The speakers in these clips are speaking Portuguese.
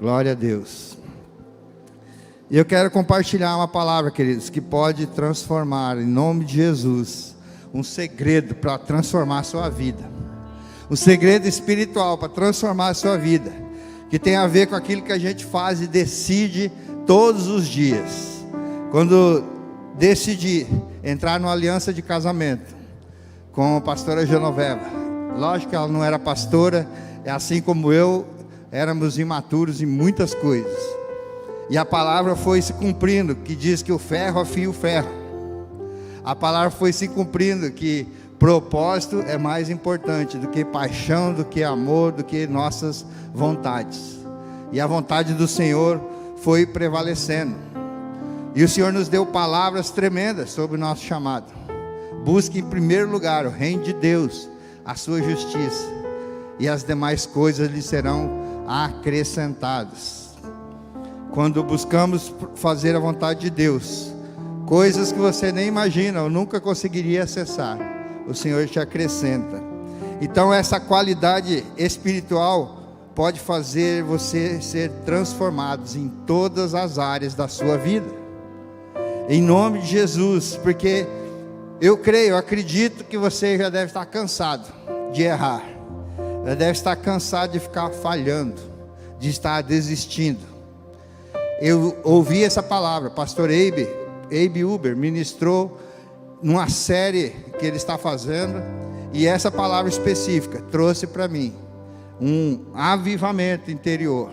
Glória a Deus. E eu quero compartilhar uma palavra, queridos, que pode transformar, em nome de Jesus, um segredo para transformar a sua vida. Um segredo espiritual para transformar a sua vida, que tem a ver com aquilo que a gente faz e decide todos os dias. Quando decidi entrar numa aliança de casamento com a pastora Genoveva, lógico que ela não era pastora, assim como eu, éramos imaturos em muitas coisas. E a palavra foi se cumprindo, que diz que o ferro afia o ferro. A palavra foi se cumprindo, que propósito é mais importante do que paixão, do que amor, do que nossas vontades. E a vontade do Senhor foi prevalecendo. E o Senhor nos deu palavras tremendas sobre o nosso chamado. Busque em primeiro lugar o reino de Deus, a sua justiça, e as demais coisas lhe serão acrescentadas. Quando buscamos fazer a vontade de Deus, coisas que você nem imagina ou nunca conseguiria acessar, o Senhor te acrescenta. Então essa qualidade espiritual pode fazer você ser transformado em todas as áreas da sua vida, em nome de Jesus. Porque eu creio, eu acredito que você já deve estar cansado de errar, já deve estar cansado de ficar falhando, de estar desistindo. Eu ouvi essa palavra, pastor Abe Uber ministrou numa série que ele está fazendo, e essa palavra específica trouxe para mim um avivamento interior,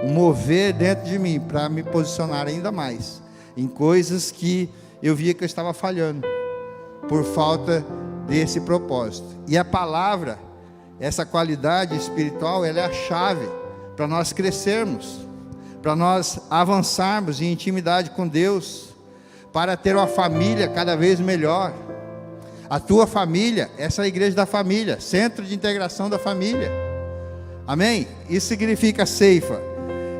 um mover dentro de mim, para me posicionar ainda mais em coisas que eu via que eu estava falhando, por falta desse propósito. E a palavra, essa qualidade espiritual, ela é a chave para nós crescermos, para nós avançarmos em intimidade com Deus, para ter uma família cada vez melhor. A tua família, essa é a igreja da família, centro de integração da família, amém? Isso significa ceifa,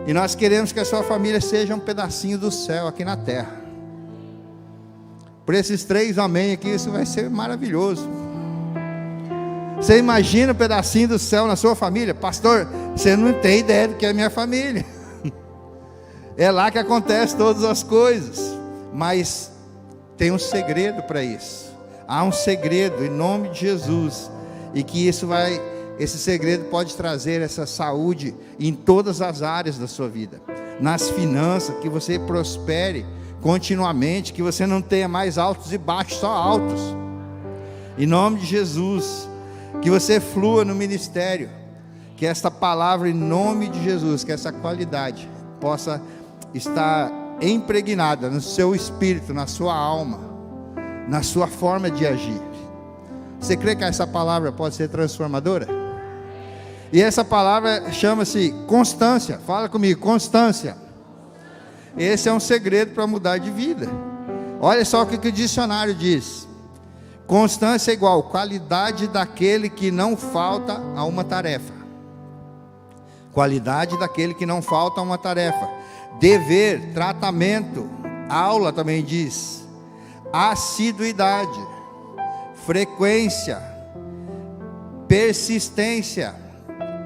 e nós queremos que a sua família seja um pedacinho do céu aqui na terra. Por esses 3 amém aqui, isso vai ser maravilhoso. Você imagina um pedacinho do céu na sua família? Pastor, você não tem ideia do que é minha família. É lá que acontece todas as coisas. Mas tem um segredo para isso. Há um segredo em nome de Jesus. E que esse segredo pode trazer essa saúde em todas as áreas da sua vida. Nas finanças, que você prospere continuamente, que você não tenha mais altos e baixos, só altos. Em nome de Jesus. Que você flua no ministério, que esta palavra em nome de Jesus, que essa qualidade possa estar impregnada no seu espírito, na sua alma, na sua forma de agir. Você crê que essa palavra pode ser transformadora? E essa palavra chama-se constância. Fala comigo, constância. Esse é um segredo para mudar de vida. Olha só o que o dicionário diz. Constância é igual qualidade daquele que não falta a uma tarefa. Qualidade daquele que não falta a uma tarefa. Dever, tratamento, aula também diz. Assiduidade, frequência, persistência,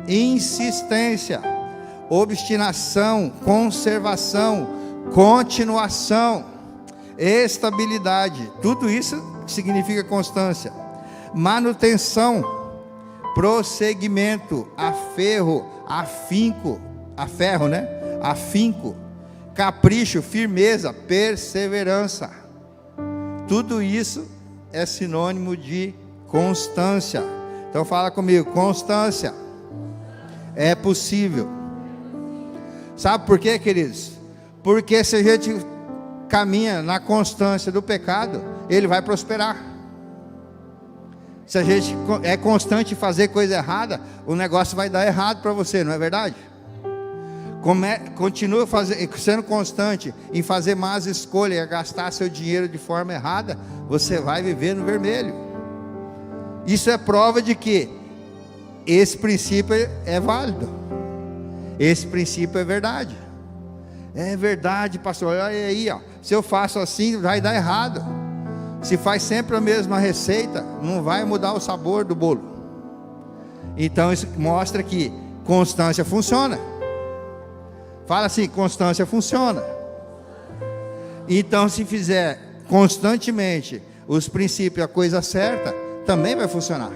insistência, obstinação, conservação, continuação, estabilidade. Tudo isso significa constância. Manutenção, prosseguimento, aferro, afinco, afinco, capricho, firmeza, perseverança. Tudo isso é sinônimo de constância. Então fala comigo, constância é possível. Sabe por quê, queridos? Porque se a gente caminha na constância do pecado, ele vai prosperar. Se a gente é constante em fazer coisa errada, o negócio vai dar errado para você, não é verdade? Continua sendo constante em fazer más escolhas e gastar seu dinheiro de forma errada, você vai viver no vermelho. Isso é prova de que esse princípio é válido. Esse princípio é verdade. É verdade, pastor. Olha aí, ó. Se eu faço assim, vai dar errado. Se faz sempre a mesma receita, não vai mudar o sabor do bolo. Então isso mostra que constância funciona. Fala assim, constância funciona. Então, se fizer constantemente os princípios, a coisa certa, também vai funcionar.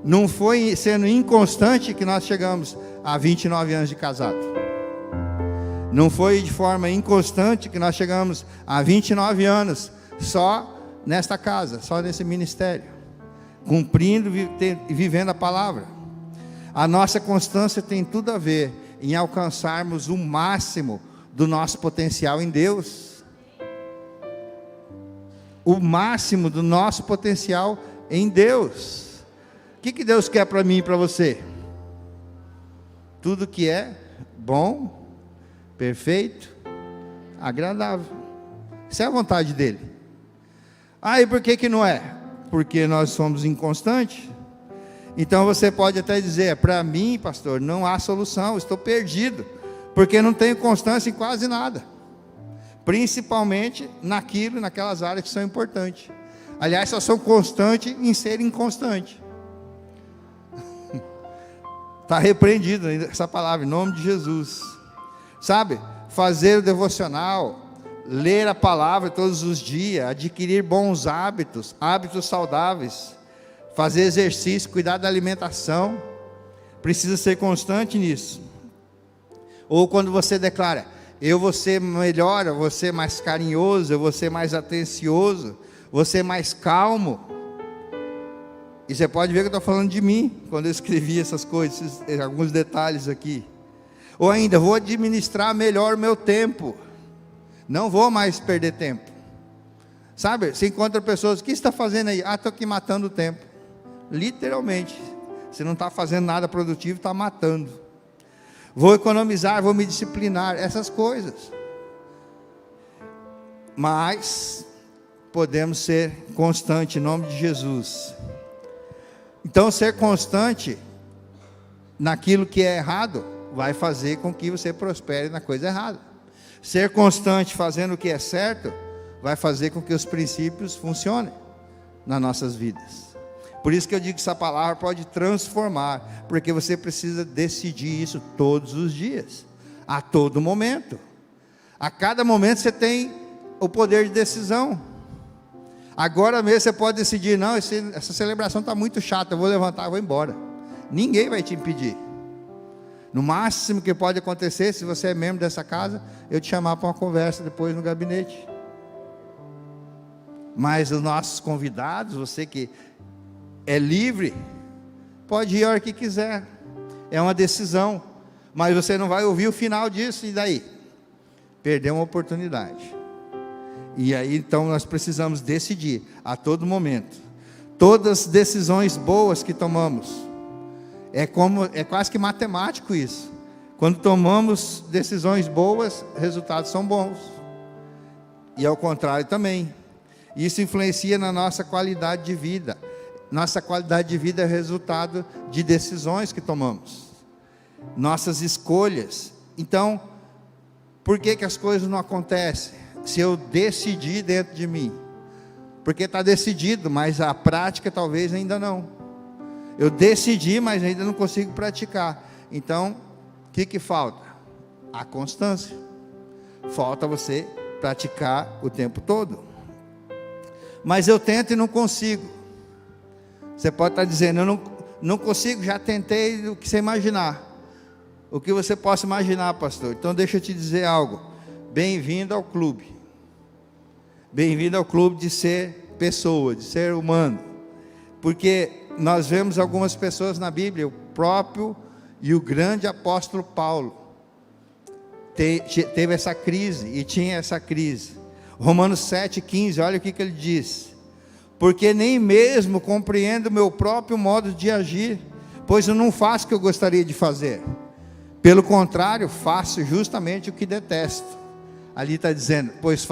Não foi sendo inconstante que nós chegamos a 29 anos de casado. Não foi de forma inconstante que nós chegamos a 29 anos só nesta casa, só nesse ministério, cumprindo e vivendo a palavra. A nossa constância tem tudo a ver em alcançarmos o máximo do nosso potencial em Deus. O máximo do nosso potencial em Deus. O que Deus quer para mim e para você? Tudo que é bom, perfeito, agradável. Isso é a vontade dele. E por que não é? Porque nós somos inconstantes. Então você pode até dizer, para mim, pastor, não há solução, estou perdido, porque não tenho constância em quase nada, principalmente naquelas áreas que são importantes. Aliás, só sou constante em ser inconstante. Está repreendido essa palavra, em nome de Jesus. Sabe, fazer o devocional, ler a palavra todos os dias, adquirir bons hábitos, hábitos saudáveis, fazer exercício, cuidar da alimentação, precisa ser constante nisso. Ou quando você declara, eu vou ser melhor, eu vou ser mais carinhoso, eu vou ser mais atencioso, vou ser mais calmo. E você pode ver que eu estou falando de mim, quando eu escrevi essas coisas, alguns detalhes aqui. Ou ainda, vou administrar melhor o meu tempo, não vou mais perder tempo. Sabe, você encontra pessoas, o que você está fazendo aí? Estou aqui matando o tempo. Literalmente, você não está fazendo nada produtivo, está matando. Vou economizar, vou me disciplinar, essas coisas. Mas podemos ser constantes em nome de Jesus. Então, ser constante naquilo que é errado vai fazer com que você prospere na coisa errada. Ser constante fazendo o que é certo vai fazer com que os princípios funcionem nas nossas vidas. Por isso que eu digo que essa palavra pode transformar, porque você precisa decidir isso todos os dias, a todo momento. A cada momento você tem o poder de decisão. Agora mesmo você pode decidir, não, essa celebração está muito chata, eu vou levantar e vou embora. Ninguém vai te impedir. No máximo que pode acontecer, se você é membro dessa casa, eu te chamar para uma conversa depois no gabinete. Mas os nossos convidados, você que é livre, pode ir a hora que quiser. É uma decisão. Mas você não vai ouvir o final disso, e daí? Perdeu uma oportunidade. E aí então nós precisamos decidir a todo momento. Todas as decisões boas que tomamos, é quase que matemático isso. Quando tomamos decisões boas, resultados são bons. E ao contrário também. Isso influencia na nossa qualidade de vida. Nossa qualidade de vida é resultado de decisões que tomamos. Nossas escolhas. Então, por que as coisas não acontecem? Se eu decidir dentro de mim. Porque está decidido, mas a prática talvez ainda não. Eu decidi, mas ainda não consigo praticar. Então, o que falta? A constância. Falta você praticar o tempo todo. Mas eu tento e não consigo. Você pode estar dizendo, eu não consigo, já tentei o que você imaginar. O que você possa imaginar, pastor. Então deixa eu te dizer algo. Bem-vindo ao clube. Bem-vindo ao clube de ser pessoa, de ser humano. Porque nós vemos algumas pessoas na Bíblia, o próprio e o grande apóstolo Paulo teve essa crise e tinha essa crise. Romanos 7,15, olha o que ele diz. Porque nem mesmo compreendo o meu próprio modo de agir, pois eu não faço o que eu gostaria de fazer. Pelo contrário, faço justamente o que detesto. Ali está dizendo, pois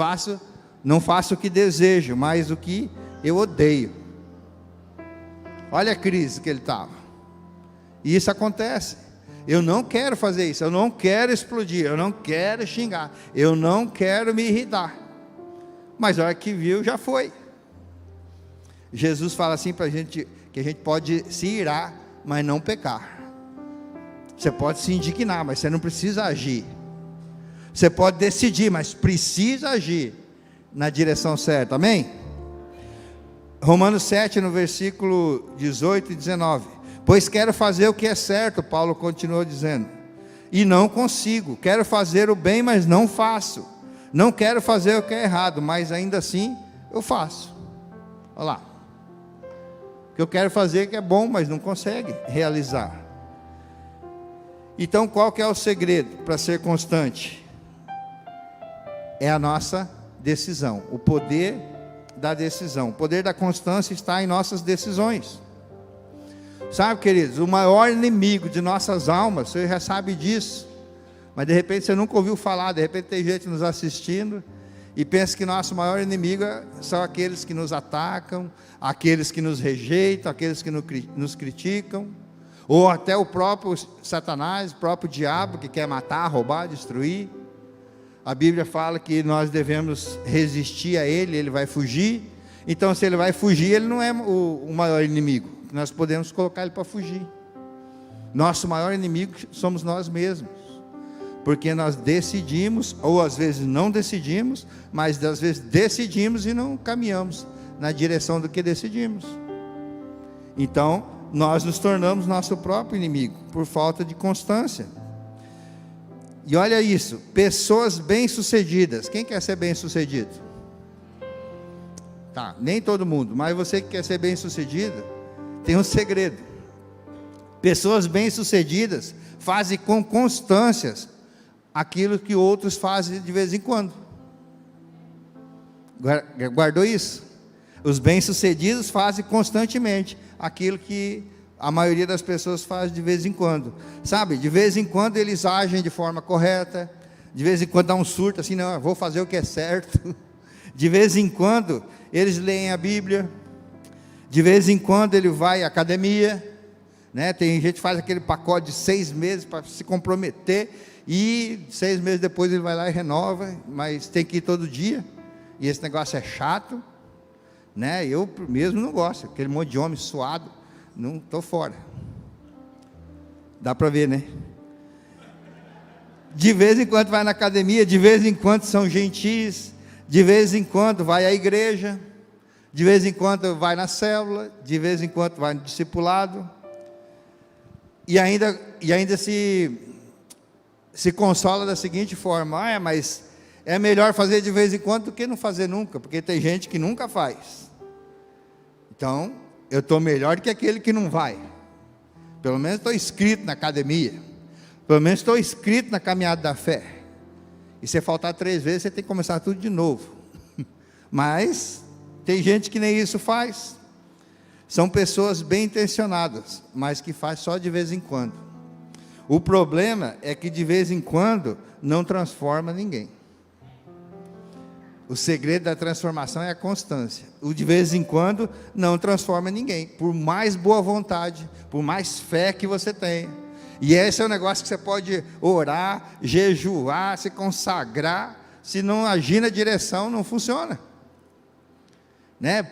não faço o que desejo, mas o que eu odeio. Olha a crise que ele estava. E isso acontece. Eu não quero fazer isso, eu não quero explodir, eu não quero xingar, eu não quero me irritar. Mas a hora que viu, já foi. Jesus fala assim para a gente, que a gente pode se irar, mas não pecar. Você pode se indignar, mas você não precisa agir. Você pode decidir, mas precisa agir na direção certa, amém? Romanos 7, no versículo 18 e 19. Pois quero fazer o que é certo, Paulo continuou dizendo, e não consigo. Quero fazer o bem, mas não faço. Não quero fazer o que é errado, mas ainda assim eu faço. Olha lá. O que eu quero fazer que é bom, mas não consegue realizar. Então qual que é o segredo para ser constante? É a nossa decisão, o poder da decisão. O poder da constância está em nossas decisões. Sabe, queridos, o maior inimigo de nossas almas, você já sabe disso, mas de repente você nunca ouviu falar, de repente tem gente nos assistindo e pensa que nosso maior inimigo são aqueles que nos atacam, aqueles que nos rejeitam, aqueles que nos criticam, ou até o próprio Satanás, o próprio diabo que quer matar, roubar, destruir. A Bíblia fala que nós devemos resistir a ele, ele vai fugir. Então se ele vai fugir, ele não é o maior inimigo, nós podemos colocar ele para fugir. Nosso maior inimigo somos nós mesmos, porque nós decidimos, ou às vezes não decidimos, mas às vezes decidimos e não caminhamos na direção do que decidimos. Então nós nos tornamos nosso próprio inimigo, por falta de constância. E olha isso, pessoas bem-sucedidas. Quem quer ser bem-sucedido? Tá, nem todo mundo, mas você que quer ser bem-sucedido, tem um segredo. Pessoas bem-sucedidas fazem com constâncias aquilo que outros fazem de vez em quando. Guardou isso? Os bem-sucedidos fazem constantemente aquilo que a maioria das pessoas faz de vez em quando, sabe? De vez em quando eles agem de forma correta, de vez em quando dá um surto assim, não, eu vou fazer o que é certo. De vez em quando eles leem a Bíblia, de vez em quando ele vai à academia, né? Tem gente que faz aquele pacote de 6 meses para se comprometer, e 6 meses depois ele vai lá e renova, mas tem que ir todo dia, e esse negócio é chato, né? Eu mesmo não gosto, aquele monte de homem suado, não, estou fora. Dá para ver, né? De vez em quando vai na academia, de vez em quando são gentis, de vez em quando vai à igreja, de vez em quando vai na célula, de vez em quando vai no discipulado, e ainda se consola da seguinte forma: mas é melhor fazer de vez em quando do que não fazer nunca, porque tem gente que nunca faz. Então eu estou melhor que aquele que não vai. Pelo menos estou inscrito na academia, pelo menos estou inscrito na caminhada da fé. E se faltar 3 vezes, você tem que começar tudo de novo. Mas tem gente que nem isso faz. São pessoas bem intencionadas, mas que faz só de vez em quando. O problema é que de vez em quando não transforma ninguém. O segredo da transformação é a constância. O de vez em quando não transforma ninguém, por mais boa vontade, por mais fé que você tenha. E esse é o negócio que você pode orar, jejuar, se consagrar, se não agir na direção, não funciona, né?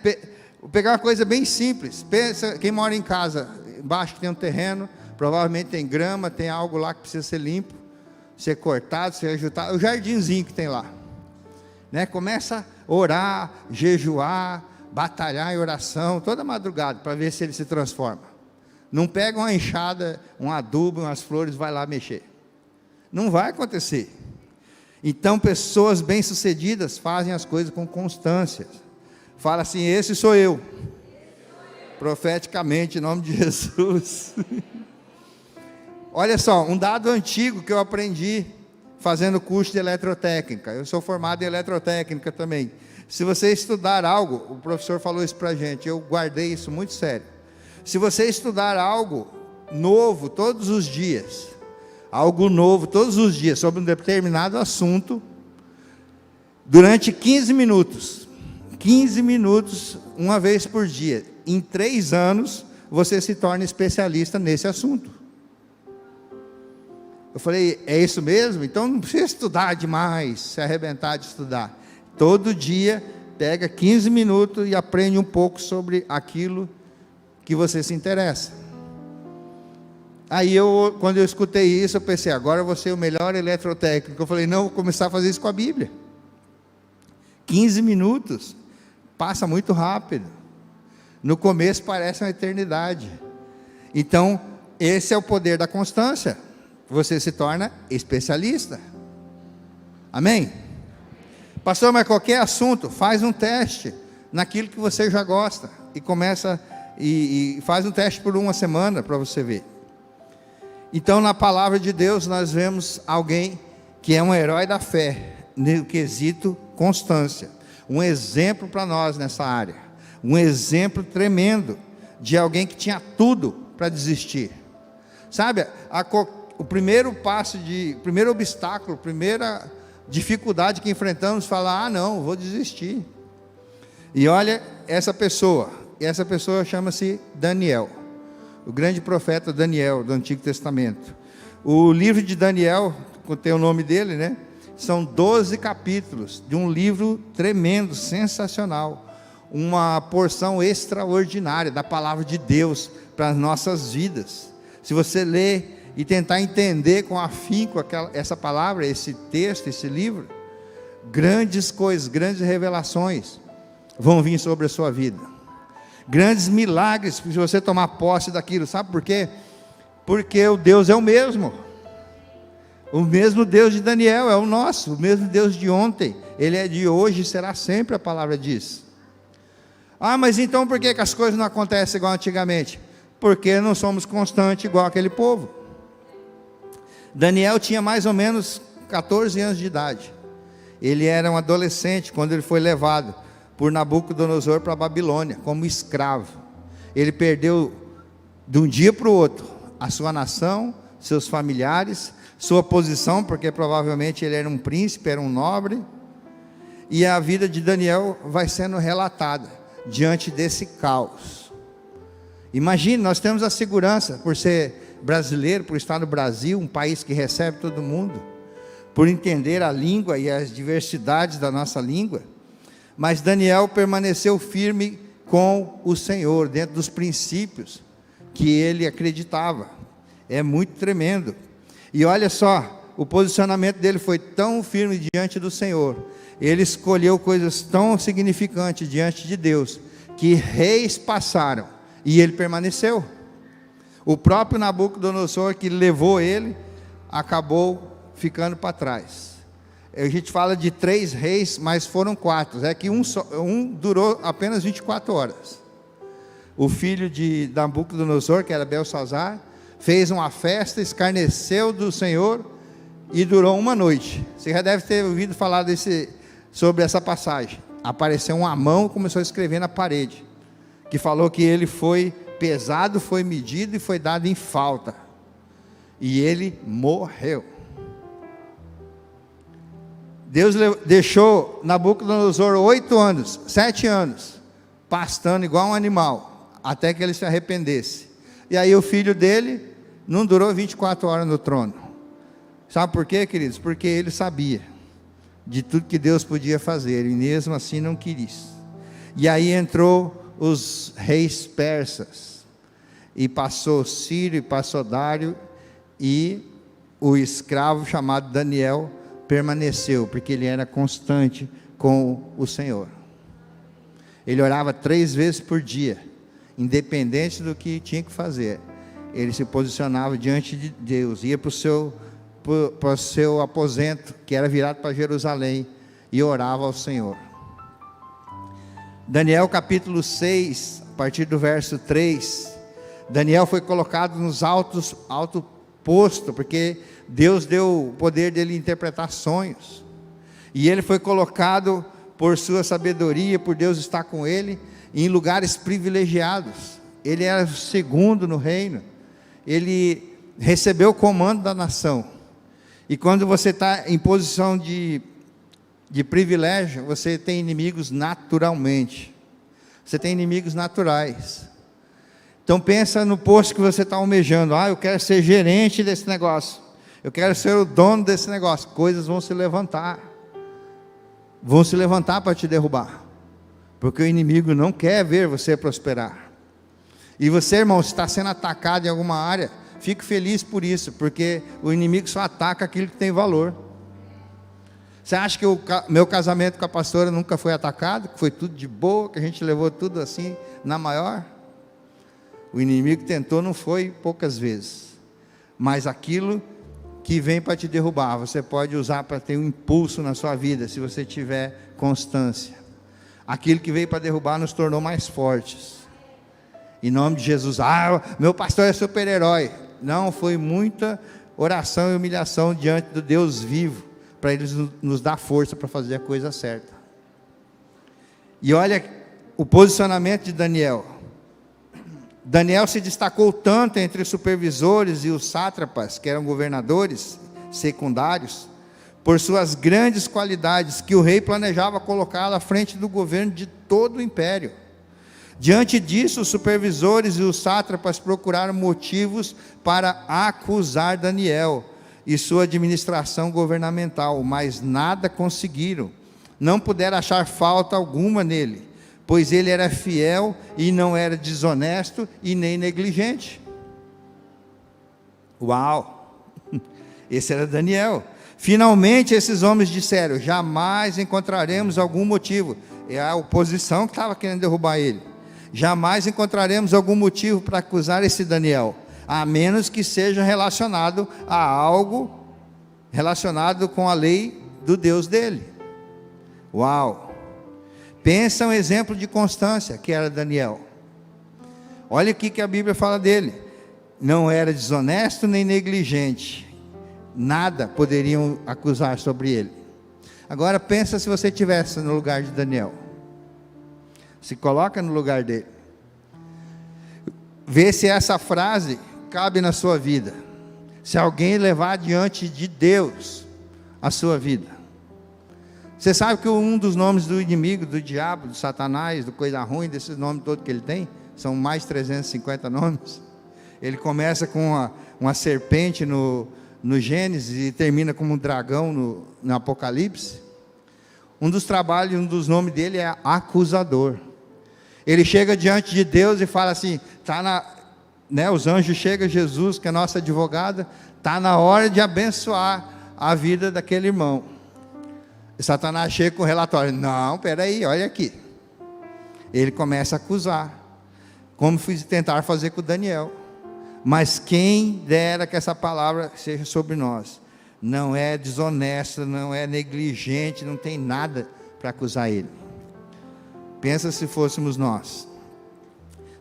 Vou pegar uma coisa bem simples. Pensa, quem mora em casa, embaixo tem um terreno, provavelmente tem grama, tem algo lá que precisa ser limpo, ser cortado, ser ajustado, o jardinzinho que tem lá, né? Começa a orar, jejuar, batalhar em oração, toda madrugada, para ver se ele se transforma. Não pega uma enxada, um adubo, umas flores, vai lá mexer. Não vai acontecer. Então, pessoas bem-sucedidas fazem as coisas com constância. Fala assim: esse sou eu. Profeticamente, em nome de Jesus. Olha só, um dado antigo que eu aprendi fazendo curso de eletrotécnica. Eu sou formado em eletrotécnica também. Se você estudar algo, o professor falou isso para a gente, eu guardei isso muito sério. Se você estudar algo novo todos os dias, algo novo todos os dias, sobre um determinado assunto, durante 15 minutos, uma vez por dia, em 3 anos, você se torna especialista nesse assunto. Eu falei: é isso mesmo? Então não precisa estudar demais, se arrebentar de estudar. Todo dia, pega 15 minutos e aprende um pouco sobre aquilo que você se interessa. Aí quando eu escutei isso, eu pensei, agora eu vou ser o melhor eletrotécnico. Eu falei, não, vou começar a fazer isso com a Bíblia. 15 minutos, passa muito rápido. No começo parece uma eternidade. Então, esse é o poder da constância. Você se torna especialista. Amém? Pastor, mas qualquer assunto, faz um teste naquilo que você já gosta. E começa, e faz um teste por uma semana para você ver. Então, na palavra de Deus, nós vemos alguém que é um herói da fé, no quesito constância. Um exemplo para nós nessa área. Um exemplo tremendo de alguém que tinha tudo para desistir. Sabe, o primeiro primeiro obstáculo, primeira dificuldade que enfrentamos, falar, não, vou desistir. E olha essa pessoa chama-se Daniel. O grande profeta Daniel, do Antigo Testamento. O livro de Daniel, tem o nome dele, né? São 12 capítulos, de um livro tremendo, sensacional. Uma porção extraordinária da palavra de Deus para as nossas vidas. Se você ler e tentar entender com afinco essa palavra, esse texto, esse livro, grandes coisas, grandes revelações vão vir sobre a sua vida. Grandes milagres, se você tomar posse daquilo. Sabe por quê? Porque o Deus é o mesmo. O mesmo Deus de Daniel é o nosso. O mesmo Deus de ontem. Ele é de hoje e será sempre, a palavra diz. Ah, mas então por que as coisas não acontecem igual antigamente? Porque não somos constantes igual aquele povo. Daniel tinha mais ou menos 14 anos de idade. Ele era um adolescente quando ele foi levado por Nabucodonosor para a Babilônia, como escravo. Ele perdeu de um dia para o outro a sua nação, seus familiares, sua posição, porque provavelmente ele era um príncipe, era um nobre. E a vida de Daniel vai sendo relatada diante desse caos. Imagine, nós temos a segurança, por ser brasileiro, por estar no Brasil, um país que recebe todo mundo, por entender a língua e as diversidades da nossa língua. Mas Daniel permaneceu firme com o Senhor, dentro dos princípios que ele acreditava. É muito tremendo. E olha só, o posicionamento dele foi tão firme diante do Senhor. Ele escolheu coisas tão significantes diante de Deus, que reis passaram, e ele permaneceu. O próprio Nabucodonosor, que levou ele, acabou ficando para trás. A gente fala de 3 reis, mas foram 4. É que um durou apenas 24 horas. O filho de Nabucodonosor, que era Belsazar, fez uma festa, escarneceu do Senhor e durou uma noite. Você já deve ter ouvido falar sobre essa passagem. Apareceu uma mão e começou a escrever na parede, que falou que ele foi pesado, foi medido e foi dado em falta. E ele morreu. Deus deixou Nabucodonosor 7 anos, pastando igual um animal, até que ele se arrependesse. E aí o filho dele não durou 24 horas no trono. Sabe por quê, queridos? Porque ele sabia de tudo que Deus podia fazer, e mesmo assim não quis. E aí entrou os reis persas, e passou Ciro, e passou Dário, e o escravo chamado Daniel permaneceu, porque ele era constante com o Senhor. Ele orava 3 vezes por dia, independente do que tinha que fazer. Ele se posicionava diante de Deus, ia para o seu aposento, que era virado para Jerusalém, e orava ao Senhor. Daniel capítulo 6, a partir do verso 3, Daniel foi colocado nos alto posto, porque Deus deu o poder dele interpretar sonhos, e ele foi colocado por sua sabedoria, por Deus estar com ele, em lugares privilegiados. Ele era o segundo no reino, ele recebeu o comando da nação. E quando você está em posição de privilégio, você tem inimigos naturalmente, você tem inimigos naturais. Então pensa no posto que você está almejando. Eu quero ser gerente desse negócio, eu quero ser o dono desse negócio. Coisas vão se levantar para te derrubar, porque o inimigo não quer ver você prosperar. E você, irmão, se está sendo atacado em alguma área, fico feliz por isso, porque o inimigo só ataca aquilo que tem valor. Você acha que o meu casamento com a pastora nunca foi atacado? Que foi tudo de boa, que a gente levou tudo assim na maior? O inimigo tentou, não foi poucas vezes, mas aquilo que vem para te derrubar, você pode usar para ter um impulso na sua vida, se você tiver constância. Aquilo que veio para derrubar nos tornou mais fortes. Em nome de Jesus. Meu pastor é super-herói. Não, foi muita oração e humilhação diante do Deus vivo, para Ele nos dar força para fazer a coisa certa. E olha o posicionamento de Daniel. Daniel se destacou tanto entre os supervisores e os sátrapas, que eram governadores secundários, por suas grandes qualidades, que o rei planejava colocá-lo à frente do governo de todo o império. Diante disso, os supervisores e os sátrapas procuraram motivos para acusar Daniel e sua administração governamental, mas nada conseguiram. Não puderam achar falta alguma nele, pois ele era fiel e não era desonesto e nem negligente. Uau! Esse era Daniel. Finalmente esses homens disseram: jamais encontraremos algum motivo. É a oposição que estava querendo derrubar ele. Jamais encontraremos algum motivo para acusar esse Daniel, a menos que seja relacionado a algo relacionado com a lei do Deus dele. Uau! Pensa um exemplo de constância, que era Daniel. Olha o que a Bíblia fala dele. Não era desonesto nem negligente. Nada poderiam acusar sobre ele. Agora pensa se você estivesse no lugar de Daniel. Se coloca no lugar dele. Vê se essa frase cabe na sua vida. Se alguém levar diante de Deus a sua vida. Você sabe que um dos nomes do inimigo, do diabo, do Satanás, do coisa ruim, desses nomes todos que ele tem, são mais 350 nomes. Ele começa com uma serpente no Gênesis e termina como um dragão no Apocalipse. Um dos trabalhos, um dos nomes dele é acusador. Ele chega diante de Deus e fala assim, os anjos chegam, Jesus, que é nossa advogada, está na hora de abençoar a vida daquele irmão. E Satanás chega com o relatório, não, peraí, olha aqui. Ele começa a acusar, como tentar fazer com Daniel. Mas quem dera que essa palavra seja sobre nós. Não é desonesto, não é negligente, não tem nada para acusar ele. Pensa se fôssemos nós.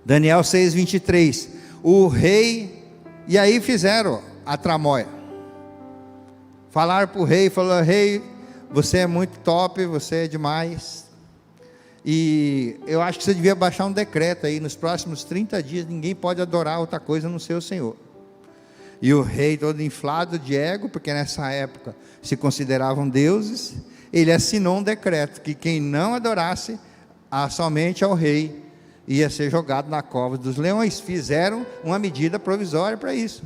Daniel 6:23. O rei, e aí fizeram a tramóia. Falaram para o rei, falaram: rei, você é muito top, você é demais. E eu acho que você devia baixar um decreto aí, nos próximos 30 dias, ninguém pode adorar outra coisa no seu Senhor. E o rei, todo inflado de ego, porque nessa época se consideravam deuses, ele assinou um decreto, que quem não adorasse somente ao rei, ia ser jogado na cova dos leões. Fizeram uma medida provisória para isso.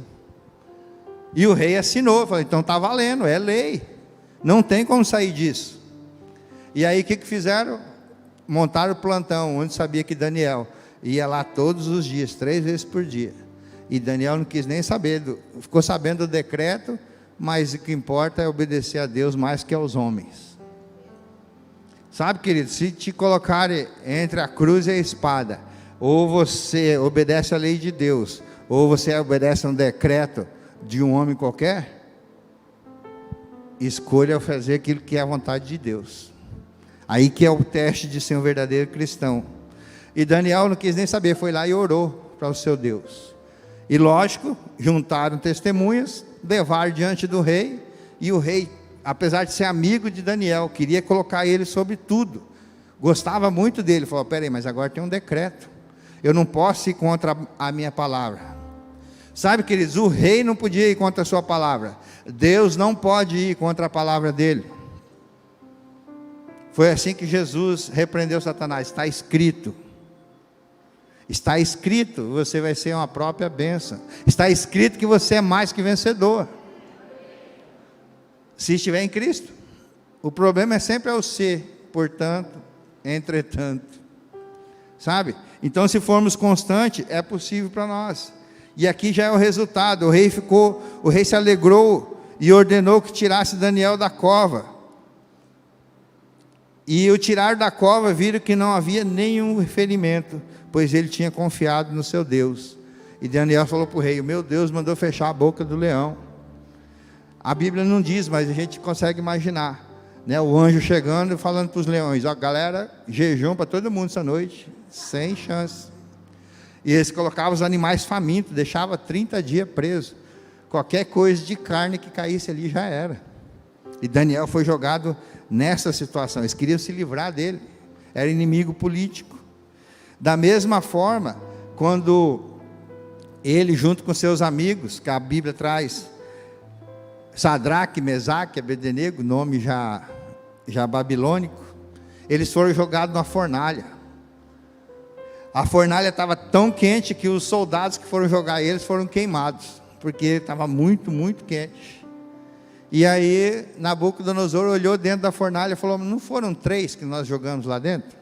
E o rei assinou, falou: então está valendo, é lei, não tem como sair disso. E aí o que fizeram? Montaram o plantão, onde sabia que Daniel ia lá todos os dias, 3 vezes por dia. E Daniel não quis nem saber, ficou sabendo do decreto, mas o que importa é obedecer a Deus mais que aos homens. Sabe, querido, se te colocarem entre a cruz e a espada, ou você obedece a lei de Deus, ou você obedece a um decreto de um homem qualquer, escolha fazer aquilo que é a vontade de Deus. Aí que é o teste de ser um verdadeiro cristão. E Daniel não quis nem saber, foi lá e orou para o seu Deus. E lógico, juntaram testemunhas, levaram diante do rei, e o rei, apesar de ser amigo de Daniel, queria colocar ele sobre tudo, gostava muito dele, falou: peraí, mas agora tem um decreto, eu não posso ir contra a minha palavra. Sabe, queridos, o rei não podia ir contra a sua palavra, Deus não pode ir contra a palavra dele. Foi assim que Jesus repreendeu Satanás. Está escrito. Está escrito, você vai ser uma própria bênção. Está escrito que você é mais que vencedor, se estiver em Cristo. O problema é sempre o ser, portanto, entretanto. Sabe? Então, se formos constantes, é possível para nós. E aqui já é o resultado. O rei se alegrou e ordenou que tirasse Daniel da cova. E o tirar da cova, viram que não havia nenhum ferimento, pois ele tinha confiado no seu Deus. E Daniel falou para o rei: o meu Deus mandou fechar a boca do leão. A Bíblia não diz, mas a gente consegue imaginar, né? O anjo chegando e falando para os leões: ó, galera, jejum para todo mundo essa noite, sem chance. E eles colocavam os animais famintos, deixava 30 dias preso. Qualquer coisa de carne que caísse ali já era. E Daniel foi jogado nessa situação. Eles queriam se livrar dele, era inimigo político. Da mesma forma, quando ele, junto com seus amigos, que a Bíblia traz, Sadraque, Mesaque, Abednego, nome já babilônico, eles foram jogados na fornalha. A fornalha estava tão quente que os soldados que foram jogar eles foram queimados, porque estava muito, muito quente. E aí Nabucodonosor olhou dentro da fornalha e falou: não foram 3 que nós jogamos lá dentro?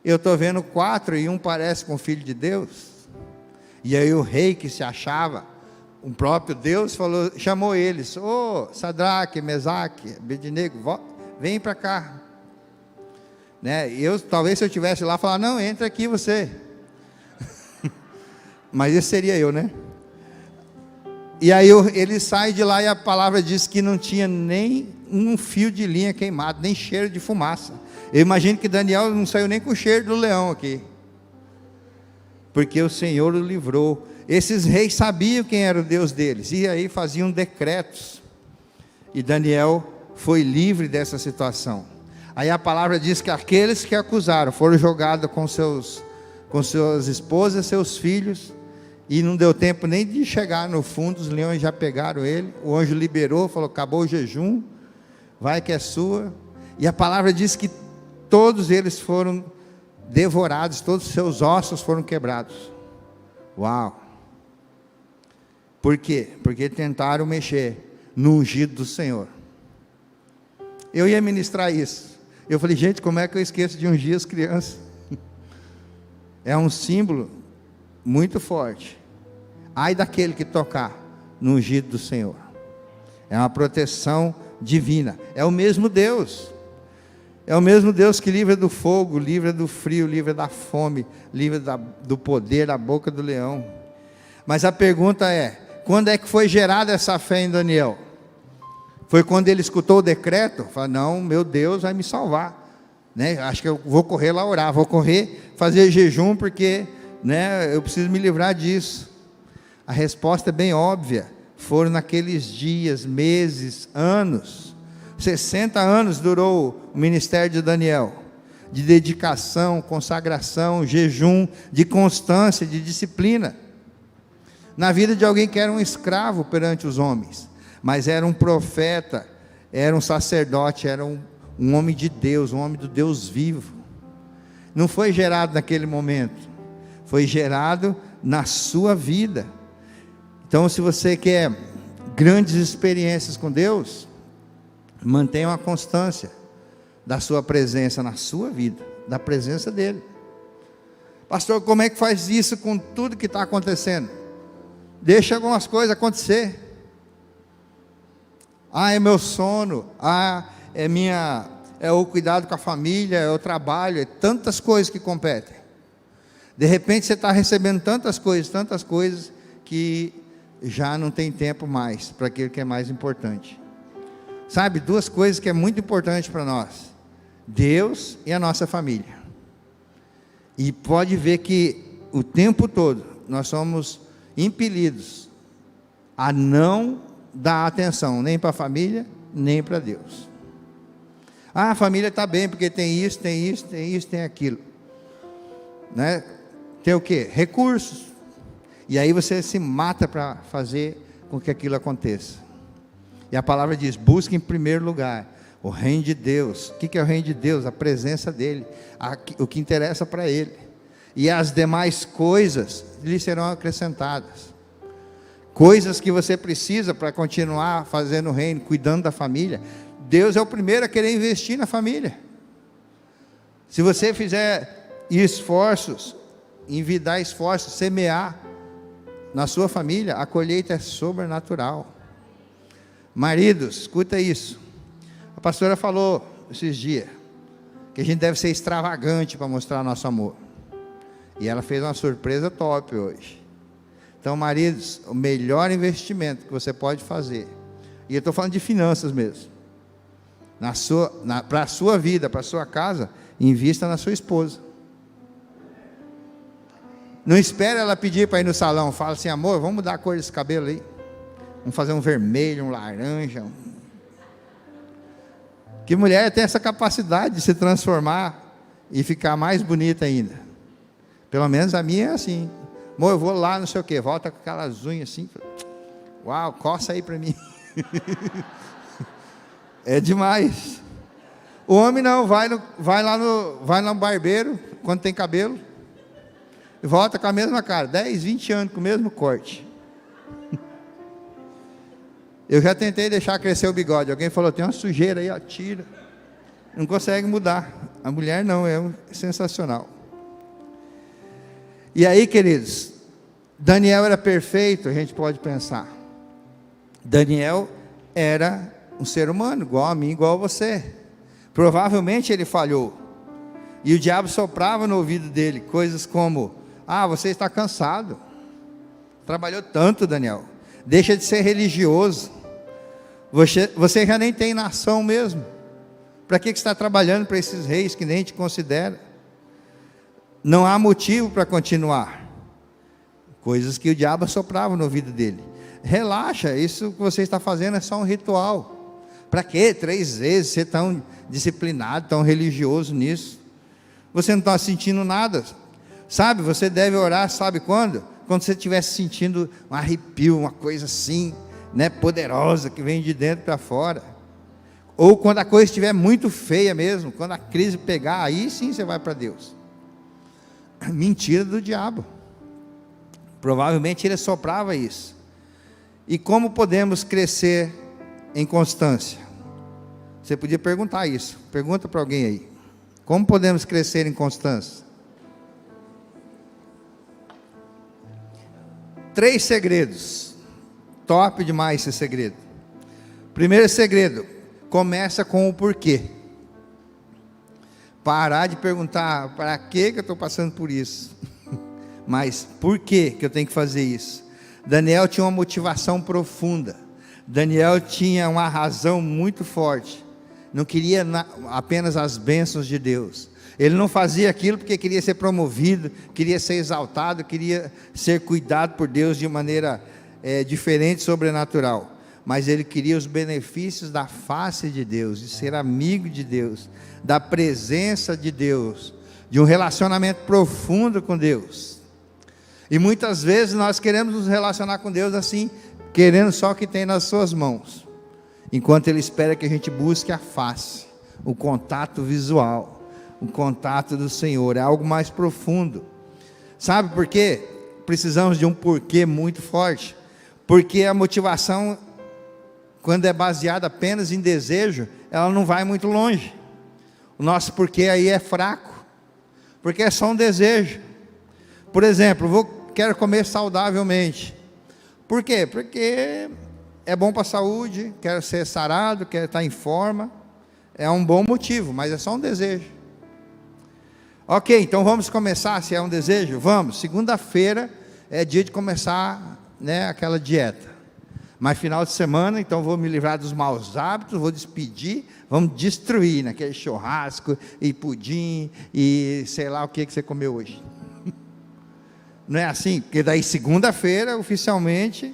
Eu estou vendo 4 e um parece com o Filho de Deus. E aí o rei, que se achava um próprio Deus, chamou eles: ô Sadraque, Mesaque, Abednego, vem para cá, né? Talvez se eu estivesse lá, falar: não, entra aqui você. Mas esse seria eu, né? E aí ele sai de lá e a palavra diz que não tinha nem um fio de linha queimado, nem cheiro de fumaça. Eu imagino que Daniel não saiu nem com o cheiro do leão aqui, porque o Senhor o livrou. Esses reis sabiam quem era o Deus deles, e aí faziam decretos, e Daniel foi livre dessa situação. Aí a palavra diz que aqueles que acusaram foram jogados com suas esposas, seus filhos, e não deu tempo nem de chegar no fundo, os leões já pegaram ele. O anjo liberou, falou: acabou o jejum, vai que é sua. E a palavra diz que todos eles foram devorados, todos os seus ossos foram quebrados. Uau! Por quê? Porque tentaram mexer no ungido do Senhor. Eu ia ministrar isso. Eu falei: gente, como é que eu esqueço de ungir as crianças? É um símbolo muito forte. Ai daquele que tocar no ungido do Senhor. É uma proteção divina. É o mesmo Deus. É o mesmo Deus que livra do fogo, livra do frio, livra da fome, livra do poder da boca do leão. Mas a pergunta é: quando é que foi gerada essa fé em Daniel? Foi quando ele escutou o decreto? Falou: não, meu Deus vai me salvar, né? Acho que eu vou correr lá orar, vou correr fazer jejum, porque, né, eu preciso me livrar disso. A resposta é bem óbvia. Foram naqueles dias, meses, anos, 60 anos durou o ministério de Daniel, de dedicação, consagração, jejum, de constância, de disciplina, na vida de alguém que era um escravo perante os homens, mas era um profeta, era um sacerdote, era um homem de Deus, um homem do Deus vivo. Não foi gerado naquele momento, foi gerado na sua vida. Então, se você quer grandes experiências com Deus, mantenha uma constância da sua presença na sua vida, da presença dele. Pastor, como é que faz isso com tudo que está acontecendo? Deixa algumas coisas acontecer. É meu sono, é o cuidado com a família, é o trabalho, é tantas coisas que competem. De repente você está recebendo tantas coisas, que já não tem tempo mais para aquilo que é mais importante. Sabe, 2 coisas que é muito importante para nós: Deus e a nossa família. E pode ver que o tempo todo nós somos impelidos a não dar atenção nem para a família, nem para Deus. A família está bem porque tem isso, tem aquilo, né? Tem o quê? Recursos. E aí você se mata para fazer com que aquilo aconteça. E a palavra diz: busque em primeiro lugar o reino de Deus. O que é o reino de Deus? A presença dele, o que interessa para ele. E as demais coisas lhe serão acrescentadas. Coisas que você precisa para continuar fazendo o reino, cuidando da família. Deus é o primeiro a querer investir na família. Se você fizer esforços, envidar esforços, semear, na sua família, a colheita é sobrenatural. Maridos, escuta isso. A pastora falou esses dias que a gente deve ser extravagante para mostrar nosso amor. E ela fez uma surpresa top hoje. Então, maridos, o melhor investimento que você pode fazer, e eu estou falando de finanças mesmo, para a sua vida, para a sua casa, invista na sua esposa. Não espere ela pedir para ir no salão. Fala assim: amor, vamos mudar a cor desse cabelo aí. Vamos fazer um vermelho, um laranja. Que mulher tem essa capacidade de se transformar e ficar mais bonita ainda. Pelo menos a minha é assim. Amor, eu vou lá, não sei o que, volta com aquelas unhas assim. Uau, coça aí para mim. É demais. O homem não, vai lá no barbeiro, quando tem cabelo, e volta com a mesma cara, 10, 20 anos com o mesmo corte. Eu já tentei deixar crescer o bigode. Alguém falou: tem uma sujeira aí, ó, tira. Não consegue mudar. A mulher não, é sensacional. E aí, queridos, Daniel era perfeito, a gente pode pensar. Daniel era um ser humano, igual a mim, igual a você. Provavelmente ele falhou. E o diabo soprava no ouvido dele coisas como: ah, você está cansado. Trabalhou tanto, Daniel. Deixa de ser religioso. Você já nem tem nação mesmo. Para que você está trabalhando para esses reis que nem te considera? Não há motivo para continuar. Coisas que o diabo soprava no ouvido dele. Relaxa, isso que você está fazendo é só um ritual. Para quê? 3 vezes ser tão disciplinado, tão religioso nisso? Você não está sentindo nada. Sabe, você deve orar, sabe quando? Quando você estiver sentindo um arrepio, uma coisa assim, né, poderosa, que vem de dentro para fora. Ou quando a coisa estiver muito feia mesmo, quando a crise pegar, aí sim você vai para Deus. Mentira do diabo. Provavelmente ele soprava isso. E como podemos crescer em constância? Você podia perguntar isso. Pergunta para alguém aí. Como podemos crescer em constância? 3 segredos. Top demais esse segredo. Primeiro segredo: começa com o porquê. Parar de perguntar: para que eu estou passando por isso? Mas por que eu tenho que fazer isso? Daniel tinha uma motivação profunda. Daniel tinha uma razão muito forte. Não queria apenas as bênçãos de Deus. Ele não fazia aquilo porque queria ser promovido, queria ser exaltado, queria ser cuidado por Deus de maneira diferente, sobrenatural. Mas ele queria os benefícios da face de Deus, de ser amigo de Deus, da presença de Deus, de um relacionamento profundo com Deus. E muitas vezes nós queremos nos relacionar com Deus assim, querendo só o que tem nas suas mãos, enquanto Ele espera que a gente busque a face, o contato visual, o contato do Senhor. É algo mais profundo. Sabe por quê? Precisamos de um porquê muito forte. Porque a motivação, quando é baseada apenas em desejo, ela não vai muito longe. O nosso porquê aí é fraco, porque é só um desejo. Por exemplo, quero comer saudavelmente. Por quê? Porque é bom para a saúde, quero ser sarado, quero estar em forma. É um bom motivo, mas é só um desejo. Ok, então vamos começar, se é um desejo? Vamos. Segunda-feira é dia de começar, né, aquela dieta. Mas final de semana, então vou me livrar dos maus hábitos, vou despedir, vamos destruir naquele churrasco e pudim e sei lá o que você comeu hoje. Não é assim? Porque daí segunda-feira, oficialmente,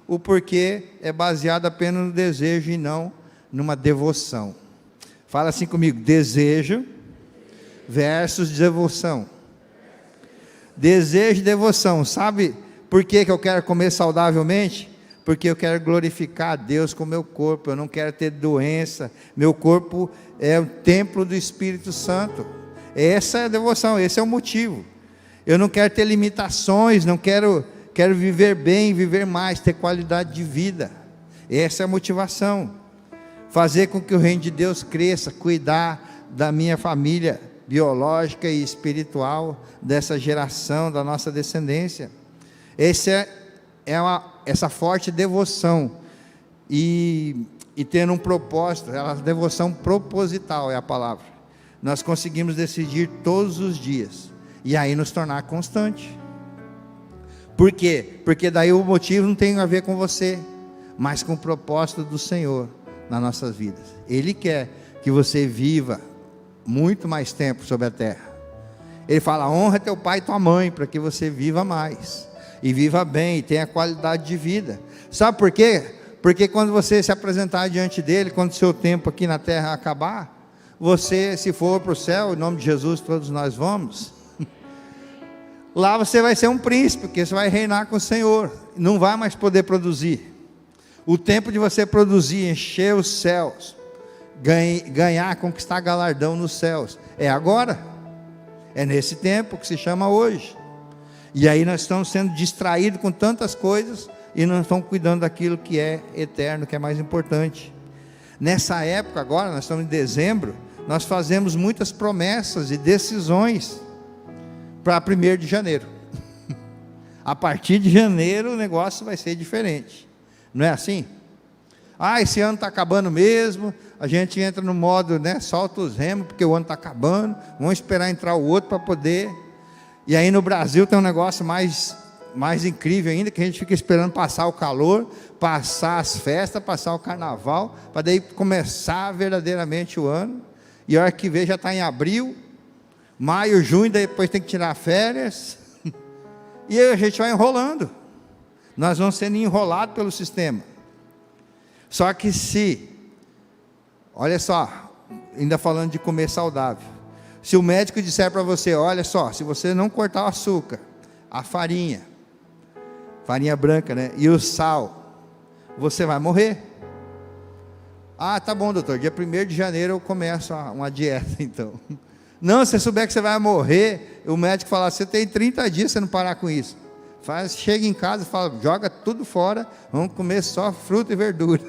o porquê é baseado apenas no desejo e não numa devoção. Fala assim comigo: desejo versus devoção. Desejo e devoção. Sabe por que eu quero comer saudavelmente? Porque eu quero glorificar a Deus com o meu corpo. Eu não quero ter doença. Meu corpo é o templo do Espírito Santo. Essa é a devoção, esse é o motivo. Eu não quero ter limitações, não quero viver bem, viver mais, ter qualidade de vida. Essa é a motivação. Fazer com que o reino de Deus cresça, cuidar da minha família biológica e espiritual, dessa geração, da nossa descendência. Esse é essa forte devoção e tendo um propósito, a devoção proposital é a palavra. Nós conseguimos decidir todos os dias e aí nos tornar constante. Por quê? Porque daí o motivo não tem a ver com você, mas com o propósito do Senhor nas nossas vidas. Ele quer que você viva muito mais tempo sobre a terra. Ele fala: honra teu pai e tua mãe, para que você viva mais, e viva bem, e tenha qualidade de vida. Sabe por quê? Porque quando você se apresentar diante dele, quando o seu tempo aqui na terra acabar, você, se for para o céu, em nome de Jesus todos nós vamos, lá você vai ser um príncipe, porque você vai reinar com o Senhor, não vai mais poder produzir. O tempo de você produzir, encher os céus, ganhar, conquistar galardão nos céus, é agora, é nesse tempo que se chama hoje. E aí nós estamos sendo distraídos com tantas coisas e não estamos cuidando daquilo que é eterno, que é mais importante. Nessa época agora, nós estamos em dezembro, nós fazemos muitas promessas e decisões para 1º de janeiro. A partir de janeiro o negócio vai ser diferente, não é assim? Esse ano está acabando mesmo, a gente entra no modo, solta os remos, porque o ano está acabando, vamos esperar entrar o outro para poder. E aí no Brasil tem um negócio mais incrível ainda, que a gente fica esperando passar o calor, passar as festas, passar o carnaval, para daí começar verdadeiramente o ano. E a hora que vê já está em abril, maio, junho, depois tem que tirar férias, e aí a gente vai enrolando, nós vamos sendo enrolados pelo sistema. Só que olha só, ainda falando de comer saudável, se o médico disser para você: olha só, se você não cortar o açúcar, a farinha branca, e o sal, você vai morrer. Tá bom, doutor, dia 1º de janeiro eu começo uma dieta, então. Não, se você souber que você vai morrer, o médico fala: você tem 30 dias se você não parar com isso. Chega em casa e fala: joga tudo fora, vamos comer só fruta e verdura.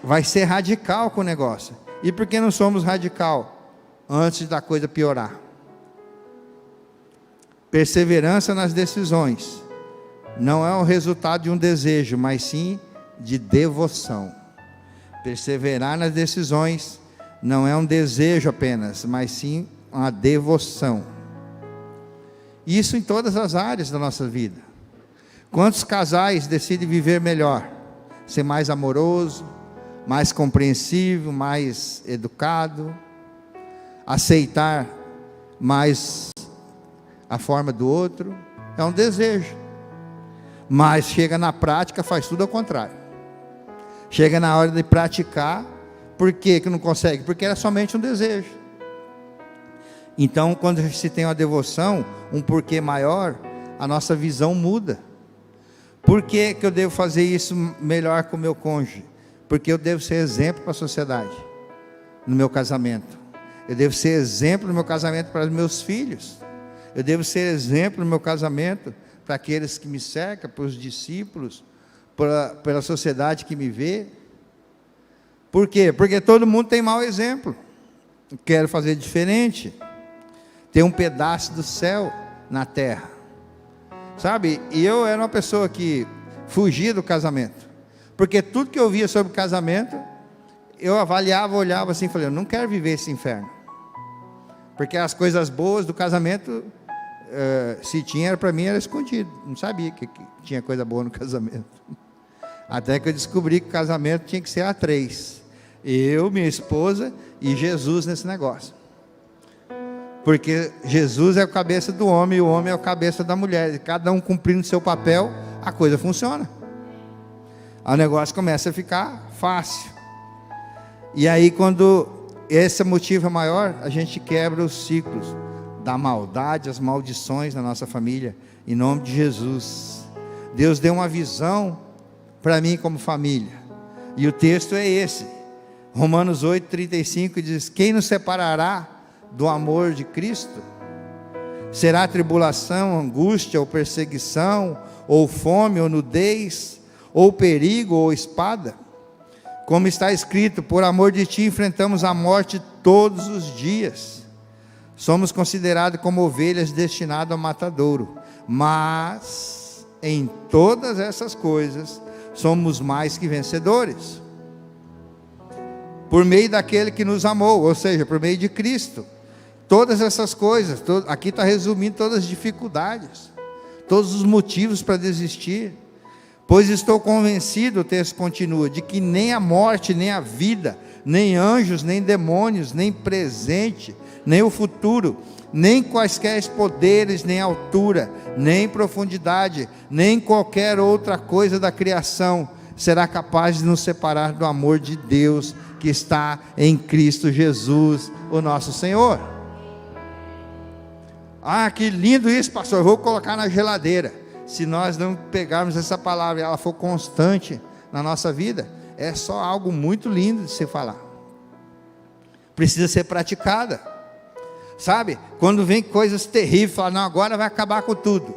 Vai ser radical com o negócio. E por que não somos radical antes da coisa piorar? Perseverança nas decisões não é o resultado de um desejo, mas sim de devoção. Perseverar nas decisões não é um desejo apenas, mas sim uma devoção. Isso em todas as áreas da nossa vida. Quantos casais decidem viver melhor? Ser mais amoroso, mais compreensivo, mais educado, aceitar mais a forma do outro, é um desejo, mas chega na prática, faz tudo ao contrário. Chega na hora de praticar, por que não consegue? Porque era somente um desejo. Então, quando se tem uma devoção, um porquê maior, a nossa visão muda. Por que eu devo fazer isso melhor com o meu cônjuge? Porque eu devo ser exemplo para a sociedade, no meu casamento. Eu devo ser exemplo no meu casamento para os meus filhos. Eu devo ser exemplo no meu casamento para aqueles que me cercam, para os discípulos, pela sociedade que me vê. Por quê? Porque todo mundo tem mau exemplo. Eu quero fazer diferente. Ter um pedaço do céu na terra. Sabe? E eu era uma pessoa que fugia do casamento. Porque tudo que eu via sobre casamento, eu avaliava, olhava assim e falei: eu não quero viver esse inferno. Porque as coisas boas do casamento, se tinha, para mim era escondido. Não sabia que tinha coisa boa no casamento. Até que eu descobri que o casamento tinha que ser a 3. Eu, minha esposa e Jesus nesse negócio. Porque Jesus é a cabeça do homem e o homem é a cabeça da mulher. E cada um cumprindo seu papel, a coisa funciona. O negócio começa a ficar fácil. E aí, quando esse motivo é maior, a gente quebra os ciclos da maldade, as maldições na nossa família, em nome de Jesus. Deus deu uma visão para mim como família, e o texto é esse, Romanos 8:35, diz: quem nos separará do amor de Cristo? Será tribulação, angústia, ou perseguição, ou fome, ou nudez, ou perigo, ou espada? Como está escrito: por amor de ti enfrentamos a morte todos os dias. Somos considerados como ovelhas destinadas ao matadouro. Mas em todas essas coisas, somos mais que vencedores. Por meio daquele que nos amou, ou seja, por meio de Cristo. Todas essas coisas, aqui está resumindo todas as dificuldades, todos os motivos para desistir. Pois estou convencido, o texto continua, de que nem a morte, nem a vida, nem anjos, nem demônios, nem presente, nem o futuro, nem quaisquer poderes, nem altura, nem profundidade, nem qualquer outra coisa da criação será capaz de nos separar do amor de Deus que está em Cristo Jesus, o nosso Senhor. Ah, que lindo isso, pastor, eu vou colocar na geladeira. Se nós não pegarmos essa palavra e ela for constante na nossa vida, é só algo muito lindo de se falar. Precisa ser praticada. Sabe? Quando vem coisas terríveis, fala, não, agora vai acabar com tudo.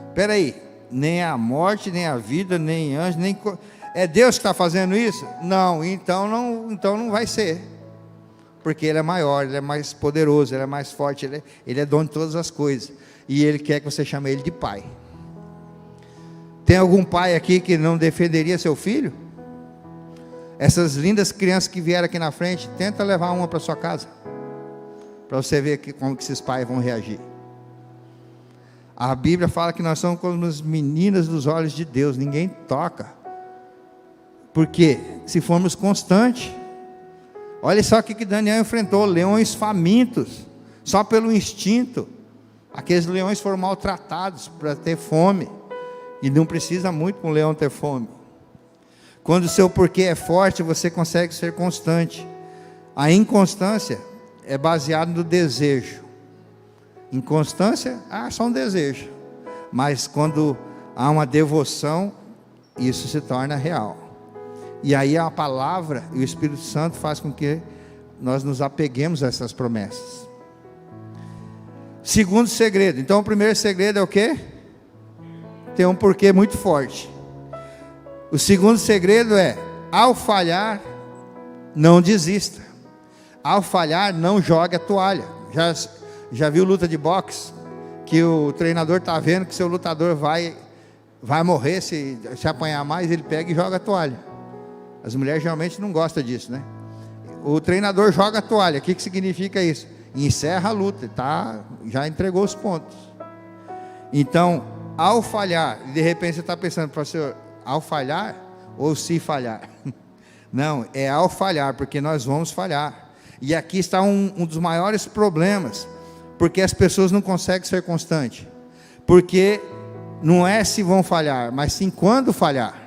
Espera aí, nem a morte, nem a vida, nem anjo, nem... É Deus que está fazendo isso? Não, então não vai ser. Porque Ele é maior, Ele é mais poderoso, Ele é mais forte, Ele é dono de todas as coisas. E Ele quer que você chame Ele de Pai. Tem algum pai aqui que não defenderia seu filho? Essas lindas crianças que vieram aqui na frente, tenta levar uma para sua casa, para você ver como que esses pais vão reagir. A Bíblia fala que nós somos como as meninas dos olhos de Deus, ninguém toca. Porque se formos constantes, olha só o que Daniel enfrentou, leões famintos, só pelo instinto. Aqueles leões foram maltratados para ter fome, e não precisa muito para um leão ter fome. Quando o seu porquê é forte, você consegue ser constante. A inconstância é baseada no desejo. Inconstância, só um desejo. Mas quando há uma devoção, isso se torna real. E aí a palavra e o Espírito Santo faz com que nós nos apeguemos a essas promessas. Segundo segredo. Então o primeiro segredo é o quê? Tem um porquê muito forte. O segundo segredo é, ao falhar, não desista. Ao falhar, não jogue a toalha. Já viu luta de boxe? Que o treinador está vendo que seu lutador vai morrer se apanhar mais, ele pega e joga a toalha. As mulheres geralmente não gostam disso, né? O treinador joga a toalha. O que significa isso? Encerra a luta, já entregou os pontos. Então, ao falhar, de repente você está pensando, pastor, ao falhar ou se falhar? Não, é ao falhar, porque nós vamos falhar. E aqui está um dos maiores problemas, porque as pessoas não conseguem ser constantes. Porque não é se vão falhar, mas sim quando falhar.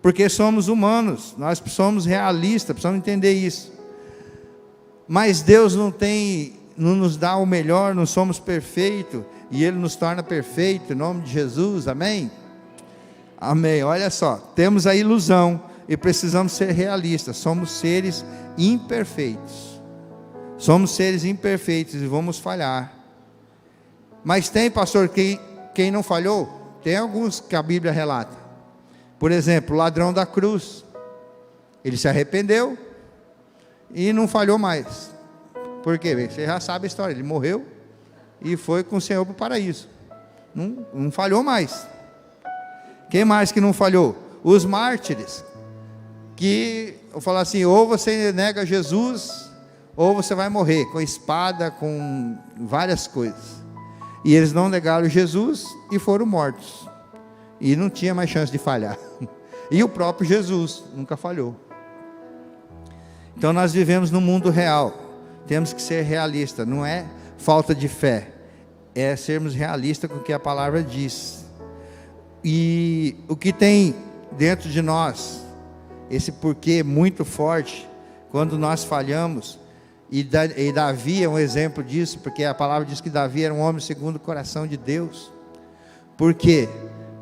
Porque somos humanos, nós somos realistas, precisamos entender isso. Mas Deus não nos dá o melhor, não somos perfeitos, e Ele nos torna perfeitos, em nome de Jesus, amém? Amém, olha só, temos a ilusão, e precisamos ser realistas, somos seres imperfeitos. Somos seres imperfeitos, e vamos falhar. Mas tem, pastor, quem não falhou? Tem alguns que a Bíblia relata. Por exemplo, o ladrão da cruz, ele se arrependeu, e não falhou mais. Por quê? Você já sabe a história, ele morreu, e foi com o Senhor para o paraíso, não falhou mais. Quem mais que não falhou? Os mártires, que eu falo assim, ou você nega Jesus, ou você vai morrer, com espada, com várias coisas. E eles não negaram Jesus, e foram mortos, e não tinha mais chance de falhar. E o próprio Jesus nunca falhou. Então nós vivemos no mundo real, temos que ser realistas, não é falta de fé, é sermos realistas com o que a palavra diz. E o que tem dentro de nós, esse porquê muito forte, quando nós falhamos, e Davi é um exemplo disso, porque a palavra diz que Davi era um homem segundo o coração de Deus. Por quê?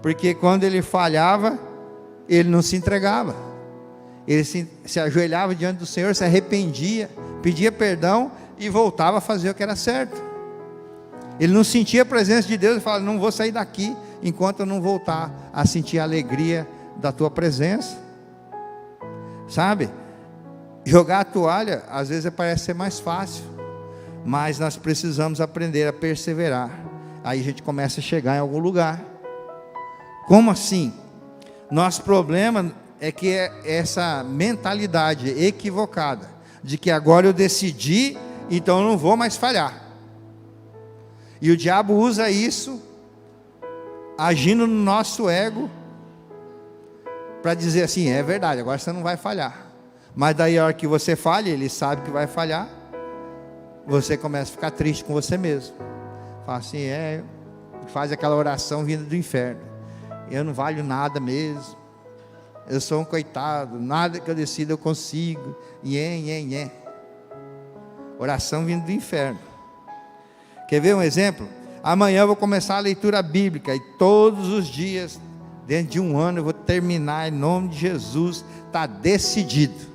Porque quando ele falhava, ele não se entregava, ele se ajoelhava diante do Senhor, se arrependia, pedia perdão e voltava a fazer o que era certo. Ele não sentia a presença de Deus e falava, não vou sair daqui enquanto eu não voltar a sentir a alegria da tua presença. Sabe? Jogar a toalha às vezes parece ser mais fácil, mas nós precisamos aprender a perseverar. Aí a gente começa a chegar em algum lugar. Como assim? Nosso problema é que é essa mentalidade equivocada, de que agora eu decidi, então eu não vou mais falhar. E o diabo usa isso, agindo no nosso ego, para dizer assim, é verdade, agora você não vai falhar. Mas daí a hora que você falha, ele sabe que vai falhar, você começa a ficar triste com você mesmo. Fala assim, faz aquela oração vinda do inferno. Eu não valho nada mesmo. Eu sou um coitado, nada que eu decida eu consigo. Oração vindo do inferno. Quer ver um exemplo? Amanhã eu vou começar a leitura bíblica, e todos os dias, dentro de um ano, eu vou terminar em nome de Jesus. Está decidido.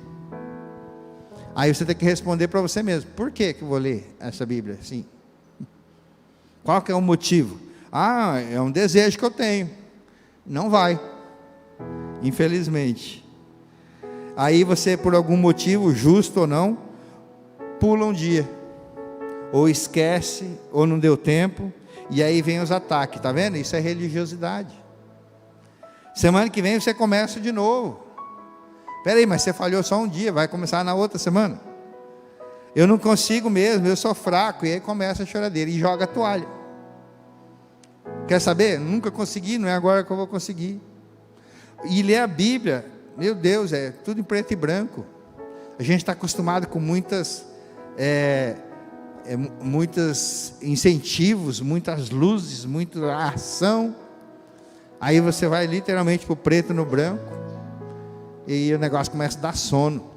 Aí você tem que responder para você mesmo, por que eu vou ler essa Bíblia assim? Qual que é o motivo? É um desejo que eu tenho. Não vai, infelizmente. Aí você, por algum motivo, justo ou não, pula um dia, ou esquece, ou não deu tempo, e aí vem os ataques, está vendo? Isso é religiosidade. Semana que vem você começa de novo. Espera aí, mas você falhou só um dia, vai começar na outra semana. Eu não consigo mesmo, eu sou fraco, e aí começa a choradeira, e joga a toalha. Quer saber? Nunca consegui, não é agora que eu vou conseguir. E ler a Bíblia, meu Deus, é tudo em preto e branco. A gente está acostumado com muitos incentivos, muitas luzes, muita ação. Aí você vai literalmente para o preto no branco, e o negócio começa a dar sono.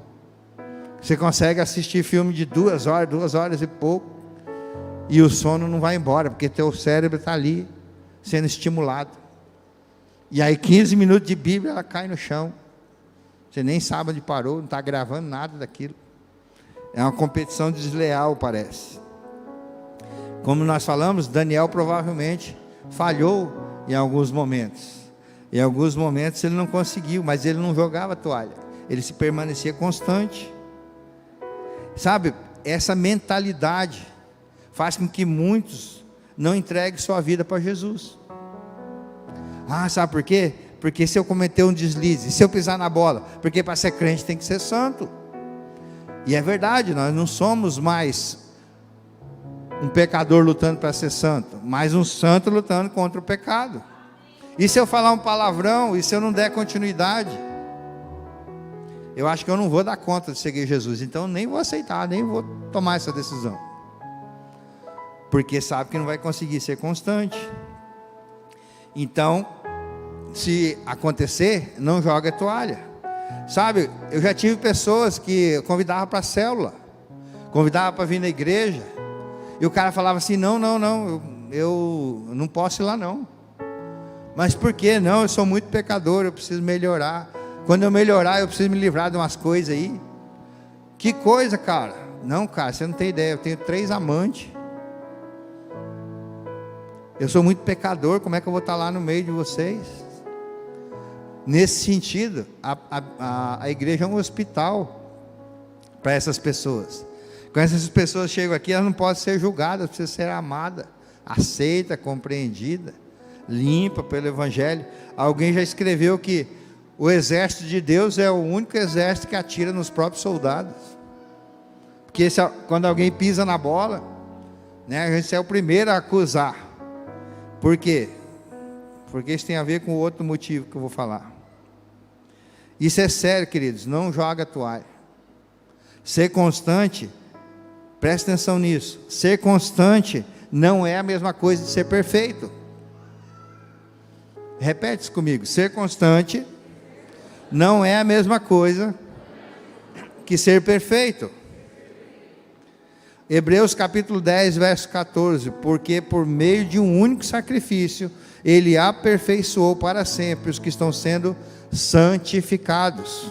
Você consegue assistir filme de 2 horas e pouco, e o sono não vai embora, porque teu cérebro está ali, sendo estimulado. E aí 15 minutos de Bíblia, ela cai no chão. Você nem sabe onde parou, não está gravando nada daquilo. É uma competição desleal, parece. Como nós falamos, Daniel provavelmente falhou em alguns momentos. Em alguns momentos ele não conseguiu, mas ele não jogava a toalha. Ele se permanecia constante. Sabe, essa mentalidade faz com que muitos não entreguem sua vida para Jesus. Sabe por quê? Porque se eu cometer um deslize, se eu pisar na bola, porque para ser crente tem que ser santo. E é verdade, nós não somos mais um pecador lutando para ser santo, mas um santo lutando contra o pecado. E se eu falar um palavrão, e se eu não der continuidade, eu acho que eu não vou dar conta de seguir Jesus, então nem vou aceitar, nem vou tomar essa decisão, porque sabe que não vai conseguir ser constante. Então, se acontecer, não joga a toalha. Sabe, eu já tive pessoas que eu convidava para a célula, convidava para vir na igreja, e o cara falava assim, não, eu não posso ir lá não. Mas por que não? Eu sou muito pecador, eu preciso melhorar. Quando eu melhorar, eu preciso me livrar de umas coisas aí. Que coisa, cara? Não, cara, você não tem ideia, eu tenho 3 amantes. Eu sou muito pecador, como é que eu vou estar lá no meio de vocês? Nesse sentido, a igreja é um hospital para essas pessoas. Quando essas pessoas chegam aqui, elas não podem ser julgadas, precisam ser amadas, aceitas, compreendidas, limpa pelo Evangelho. Alguém já escreveu que o exército de Deus é o único exército que atira nos próprios soldados, porque quando alguém pisa na bola, né, a gente é o primeiro a acusar. Por quê? Porque isso tem a ver com outro motivo que eu vou falar. Isso é sério, queridos, não joga a toalha. Ser constante, preste atenção nisso, ser constante não é a mesma coisa de ser perfeito. Repete isso comigo, ser constante não é a mesma coisa que ser perfeito. Hebreus capítulo 10, verso 14, porque por meio de um único sacrifício, Ele aperfeiçoou para sempre os que estão sendo santificados.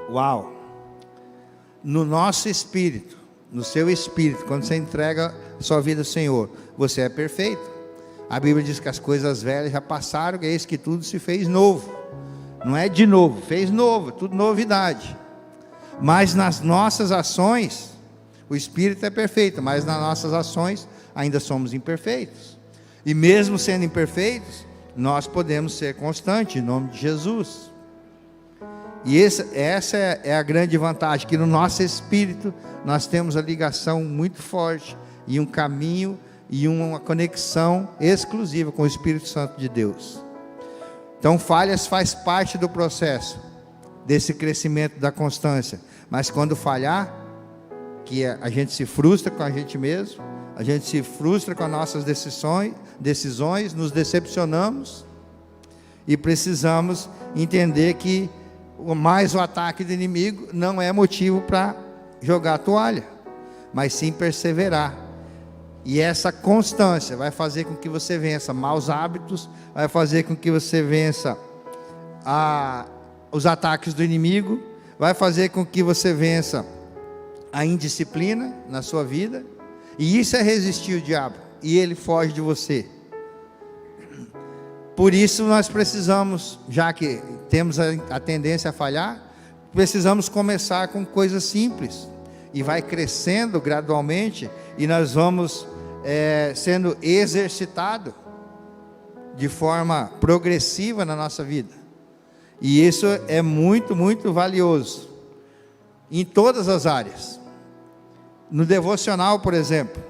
Uau! No nosso espírito, no seu espírito, quando você entrega sua vida ao Senhor, você é perfeito. A Bíblia diz que as coisas velhas já passaram, que eis que tudo se fez novo. Não é de novo, fez novo, tudo novidade. Mas nas nossas ações, o Espírito é perfeito, mas nas nossas ações ainda somos imperfeitos. E mesmo sendo imperfeitos, nós podemos ser constantes, em nome de Jesus. E essa é a grande vantagem, que no nosso espírito nós temos a ligação muito forte, e um caminho e uma conexão exclusiva com o Espírito Santo de Deus. Então falhas faz parte do processo desse crescimento da constância, mas quando falhar, que a gente se frustra com a gente mesmo, a gente se frustra com as nossas decisões, nos decepcionamos, e precisamos entender que o ataque do inimigo não é motivo para jogar a toalha, mas sim perseverar. E essa constância vai fazer com que você vença maus hábitos, vai fazer com que você vença os ataques do inimigo, vai fazer com que você vença a indisciplina na sua vida, e isso é resistir o diabo, e ele foge de você. Por isso nós precisamos, já que temos a tendência a falhar, precisamos começar com coisas simples, e vai crescendo gradualmente, e nós vamos sendo exercitado de forma progressiva na nossa vida. E isso é muito, muito valioso em todas as áreas. No devocional, por exemplo,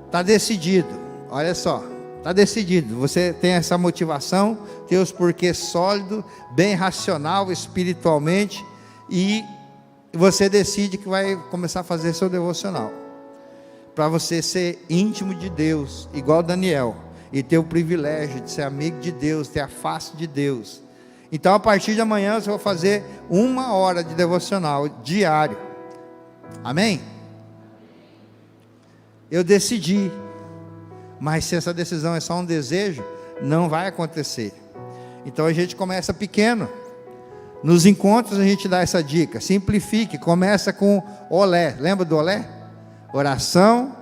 está decidido, olha só, está decidido, você tem essa motivação, tem os porquês sólidos, bem racional espiritualmente, e você decide que vai começar a fazer seu devocional, para você ser íntimo de Deus, igual Daniel, e ter o privilégio de ser amigo de Deus, ter a face de Deus. Então a partir de amanhã eu vou fazer 1 hora de devocional diário, amém? Eu decidi, mas se essa decisão é só um desejo, não vai acontecer. Então a gente começa pequeno, nos encontros a gente dá essa dica, simplifique, começa com olé, lembra do olé? Oração,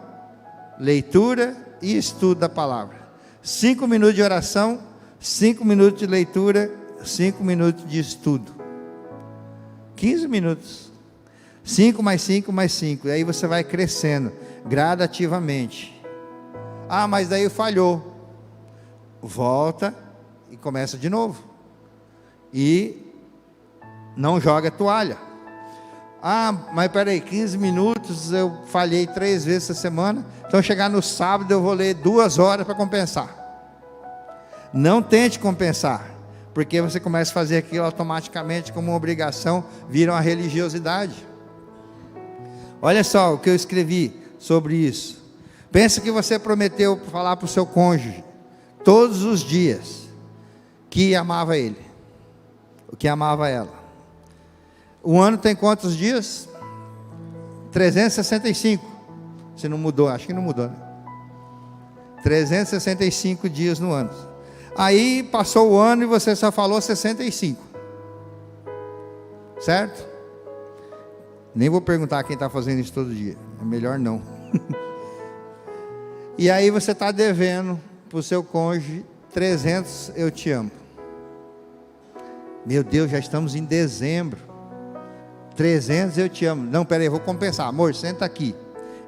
leitura e estudo da palavra. 5 minutos de oração, 5 minutos de leitura, 5 minutos de estudo. 15 minutos. 5 mais 5 mais 5. E aí você vai crescendo gradativamente. Ah, mas daí falhou. Volta e começa de novo. E não joga a toalha. Ah, mas peraí, 15 minutos, eu falhei 3 vezes essa semana, então chegar no sábado eu vou ler 2 horas para compensar. Não tente compensar, porque você começa a fazer aquilo automaticamente como uma obrigação, vira uma religiosidade. Olha só o que eu escrevi sobre isso. Pensa que você prometeu falar para o seu cônjuge, todos os dias, que amava ele, que amava ela. O ano tem quantos dias? 365. Se não mudou, acho que não mudou, né? 365 dias no ano. Aí passou o ano e você só falou 65. Certo? Nem vou perguntar quem está fazendo isso todo dia. É melhor não. E aí você está devendo para o seu cônjuge 300 eu te amo. Meu Deus, já estamos em dezembro. 300 eu te amo. Não, peraí, vou compensar. Amor, senta aqui.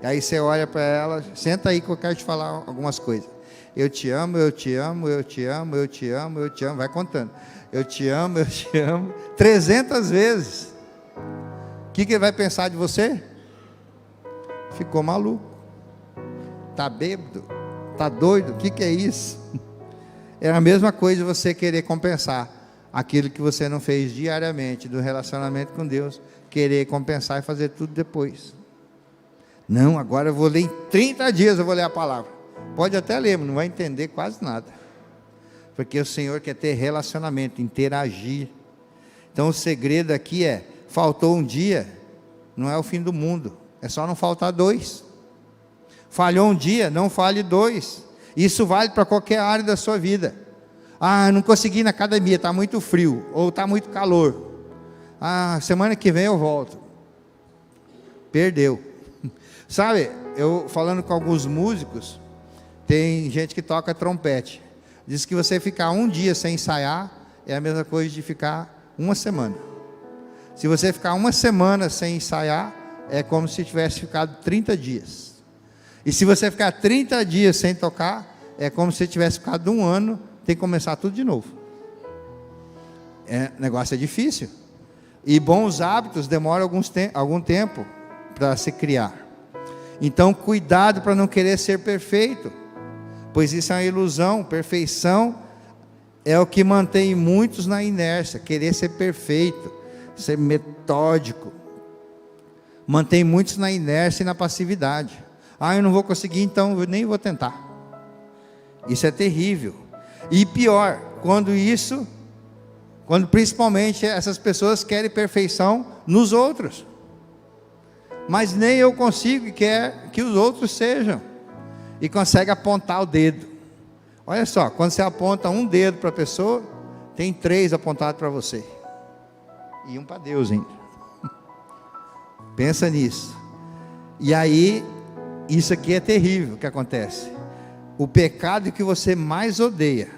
E aí você olha para ela, senta aí que eu quero te falar algumas coisas. Eu te amo, eu te amo, eu te amo, eu te amo, eu te amo. Vai contando. Eu te amo, eu te amo. 300 vezes. O que ele vai pensar de você? Ficou maluco. Está bêbado? Está doido? O que é isso? É a mesma coisa você querer compensar aquilo que você não fez diariamente do relacionamento com Deus, querer compensar e fazer tudo depois. Não, agora eu vou ler em 30 dias, eu vou ler a palavra. Pode até ler, mas não vai entender quase nada, porque o Senhor quer ter relacionamento, interagir. Então o segredo aqui é, faltou um dia, não é o fim do mundo, é só não faltar 2. Falhou um dia, não fale 2. Isso vale para qualquer área da sua vida. Ah, não consegui ir na academia, está muito frio, ou está muito calor. Ah, semana que vem eu volto. Perdeu. Sabe, eu falando com alguns músicos, tem gente que toca trompete. Diz que você ficar um dia sem ensaiar é a mesma coisa de ficar uma semana. Se você ficar uma semana sem ensaiar, é como se tivesse ficado 30 dias. E se você ficar 30 dias sem tocar, é como se tivesse ficado um ano, tem que começar tudo de novo. O negócio é difícil. E bons hábitos demoram algum tempo para se criar. Então, cuidado para não querer ser perfeito, pois isso é uma ilusão. Perfeição é o que mantém muitos na inércia, querer ser perfeito, ser metódico, mantém muitos na inércia e na passividade. Eu não vou conseguir, então eu nem vou tentar. Isso é terrível. E pior, quando principalmente essas pessoas querem perfeição nos outros, mas nem eu consigo e quer que os outros sejam, e consegue apontar o dedo. Olha só, quando você aponta um dedo para a pessoa, tem 3 apontados para você, e um para Deus ainda. Pensa nisso. E aí, isso aqui é terrível o que acontece. O pecado que você mais odeia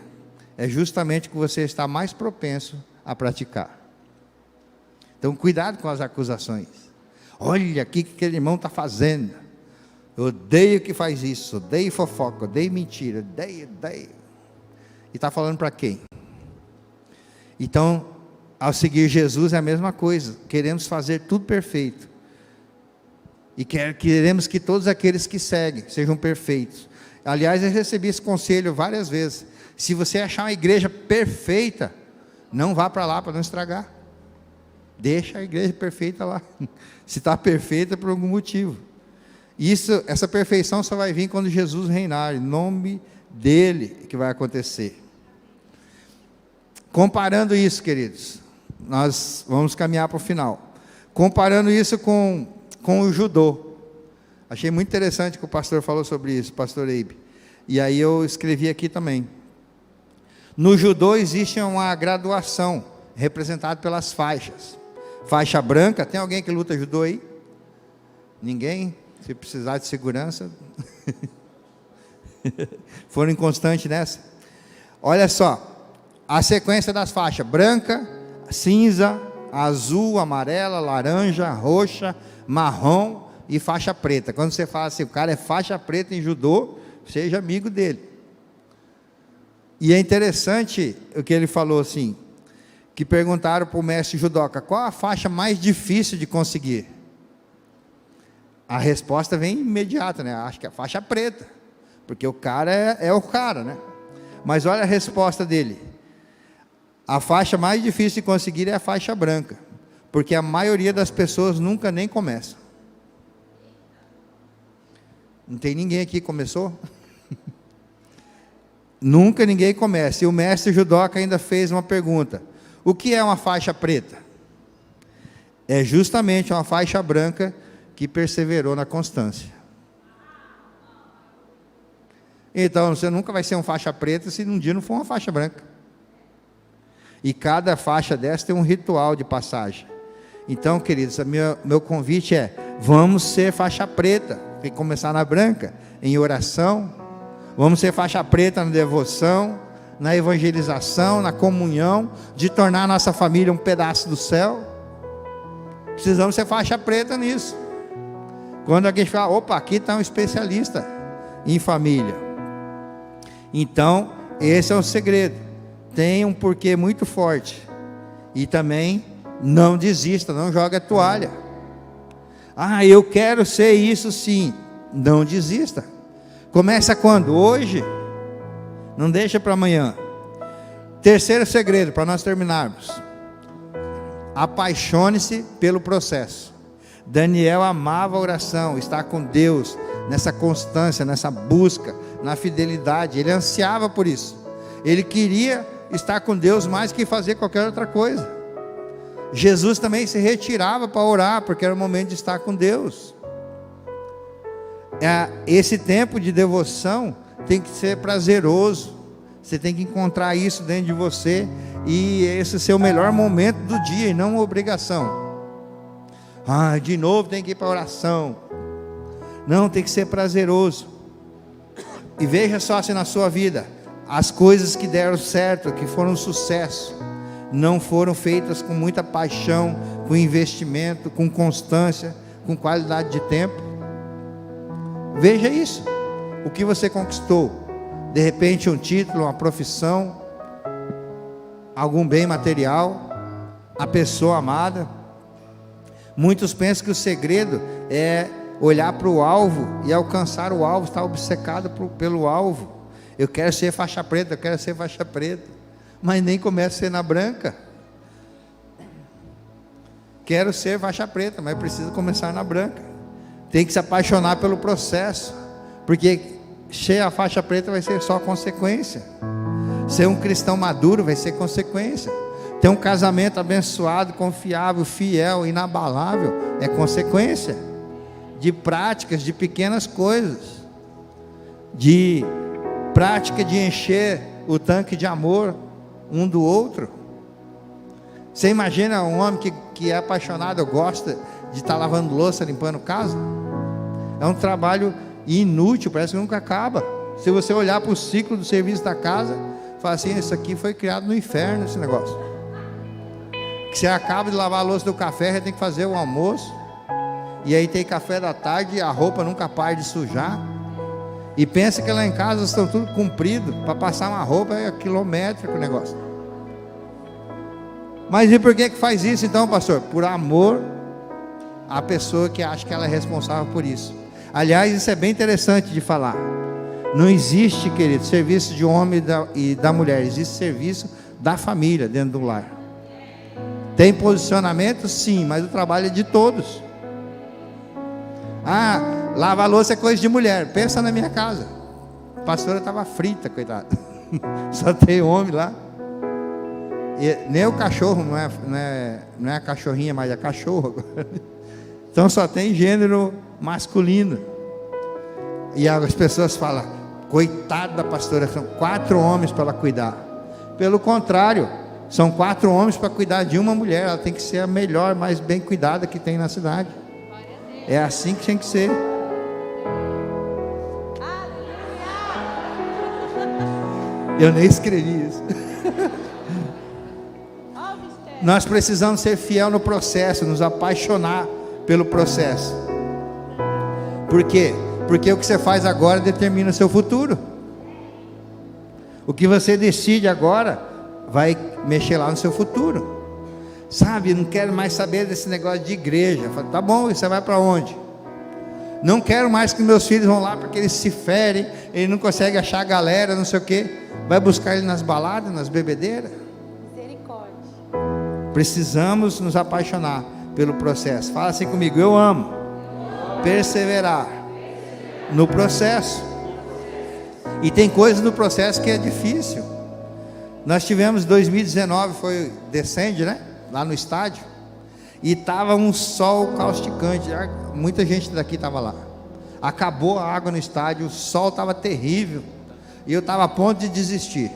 é justamente o que você está mais propenso a praticar. Então, cuidado com as acusações. Olha aqui o que aquele irmão está fazendo. Eu odeio que faz isso, odeio fofoca, odeio mentira, odeio. E está falando para quem? Então, ao seguir Jesus é a mesma coisa. Queremos fazer tudo perfeito. E queremos que todos aqueles que seguem sejam perfeitos. Aliás, eu recebi esse conselho várias vezes. Se você achar uma igreja perfeita, não vá para lá para não estragar. Deixa a igreja perfeita lá. Se está perfeita é por algum motivo. Essa perfeição só vai vir quando Jesus reinar. Em nome dele que vai acontecer. Comparando isso, queridos, nós vamos caminhar para o final. Comparando isso com o judô. Achei muito interessante que o pastor falou sobre isso, pastor Eibe. E aí eu escrevi aqui também. No judô existe uma graduação, representada pelas faixas. Faixa branca, tem alguém que luta judô aí? Ninguém? Se precisar de segurança. Foram inconstantes nessa? Olha só, a sequência das faixas: branca, cinza, azul, amarela, laranja, roxa, marrom e faixa preta. Quando você fala assim, o cara é faixa preta em judô, seja amigo dele. E é interessante o que ele falou assim, que perguntaram para o mestre judoca, qual a faixa mais difícil de conseguir? A resposta vem imediata, né? Acho que é a faixa preta, porque o cara é o cara, né? Mas olha a resposta dele: a faixa mais difícil de conseguir é a faixa branca, porque a maioria das pessoas nunca nem começa. Não tem ninguém aqui que começou? Nunca ninguém começa. E o mestre judoca ainda fez uma pergunta: o que é uma faixa preta? É justamente uma faixa branca que perseverou na constância. Então você nunca vai ser um faixa preta se um dia não for uma faixa branca. E cada faixa dessa tem um ritual de passagem. Então, queridos, meu convite é: vamos ser faixa preta. Tem que começar na branca, em oração. Vamos ser faixa preta na devoção, na evangelização, na comunhão, de tornar a nossa família um pedaço do céu. Precisamos ser faixa preta nisso. Quando alguém fala, opa, aqui está um especialista em família. Então, esse é o segredo. Tem um porquê muito forte. E também, não desista, não jogue a toalha. Eu quero ser isso sim. Não desista. Começa quando? Hoje. Não deixa para amanhã. Terceiro segredo, para nós terminarmos: apaixone-se pelo processo. Daniel amava a oração, estar com Deus, nessa constância, nessa busca, na fidelidade. Ele ansiava por isso. Ele queria estar com Deus mais que fazer qualquer outra coisa. Jesus também se retirava para orar, porque era o momento de estar com Deus. Esse tempo de devoção tem que ser prazeroso. Você tem que encontrar isso dentro de você, e esse ser o melhor momento do dia, e não uma obrigação. De novo tem que ir para a oração. Não, tem que ser prazeroso. E veja só se na sua vida as coisas que deram certo, que foram um sucesso, não foram feitas com muita paixão, com investimento, com constância, com qualidade de tempo. Veja isso. O que você conquistou de repente um título, uma profissão, algum bem material, a pessoa amada. Muitos pensam que o segredo é olhar para o alvo e alcançar o alvo, estar obcecado pelo alvo. Eu quero ser faixa preta, eu quero ser faixa preta, mas nem começa a ser na branca. Quero ser faixa preta, mas preciso começar na branca. Tem que se apaixonar pelo processo, porque ser a faixa preta vai ser só consequência. Ser um cristão maduro vai ser consequência. Ter um casamento abençoado, confiável, fiel, inabalável é consequência de práticas, de pequenas coisas, de prática de encher o tanque de amor um do outro. Você imagina um homem que é apaixonado, gosta de estar lavando louça, limpando casa? É um trabalho inútil, parece que nunca acaba. Se você olhar para o ciclo do serviço da casa, fala assim: isso aqui foi criado no inferno, esse negócio. Que você acaba de lavar a louça do café, já tem que fazer o almoço, e aí tem café da tarde, e a roupa nunca para de sujar, e pensa que lá em casa estão tudo comprido, para passar uma roupa é quilométrico o negócio. Mas e por que faz isso então, pastor? Por amor à pessoa que acha que ela é responsável por isso. Aliás, isso é bem interessante de falar. Não existe, querido, serviço de homem e da mulher, existe serviço da família dentro do lar. Tem posicionamento? Sim, mas o trabalho é de todos. Ah, lavar louça é coisa de mulher. Pensa na minha casa, a pastora estava frita, coitada. Só tem homem lá. E nem o cachorro, não é a cachorrinha, mas é cachorro. Então só tem gênero masculino. E as pessoas falam: coitada da pastora, são 4 homens para ela cuidar. Pelo contrário, são 4 homens para cuidar de uma mulher. Ela tem que ser a melhor, mais bem cuidada que tem na cidade. É assim que tem que ser. Eu nem escrevi isso. Nós precisamos ser fiel no processo, nos apaixonar pelo processo. Por quê? Porque o que você faz agora determina o seu futuro. O que você decide agora vai mexer lá no seu futuro. Sabe, não quero mais saber desse negócio de igreja. Falo, tá bom, e você vai para onde? Não quero mais que meus filhos vão lá porque eles se ferem, ele não consegue achar a galera, não sei o quê. Vai buscar ele nas baladas, nas bebedeiras? Misericórdia. Precisamos nos apaixonar pelo processo. Fala assim comigo: eu amo perseverar no processo. E tem coisas no processo que é difícil. Nós tivemos 2019, foi Descende, né? Lá no estádio. E estava um sol causticante. Muita gente daqui estava lá. Acabou a água no estádio, o sol estava terrível. E eu estava a ponto de desistir.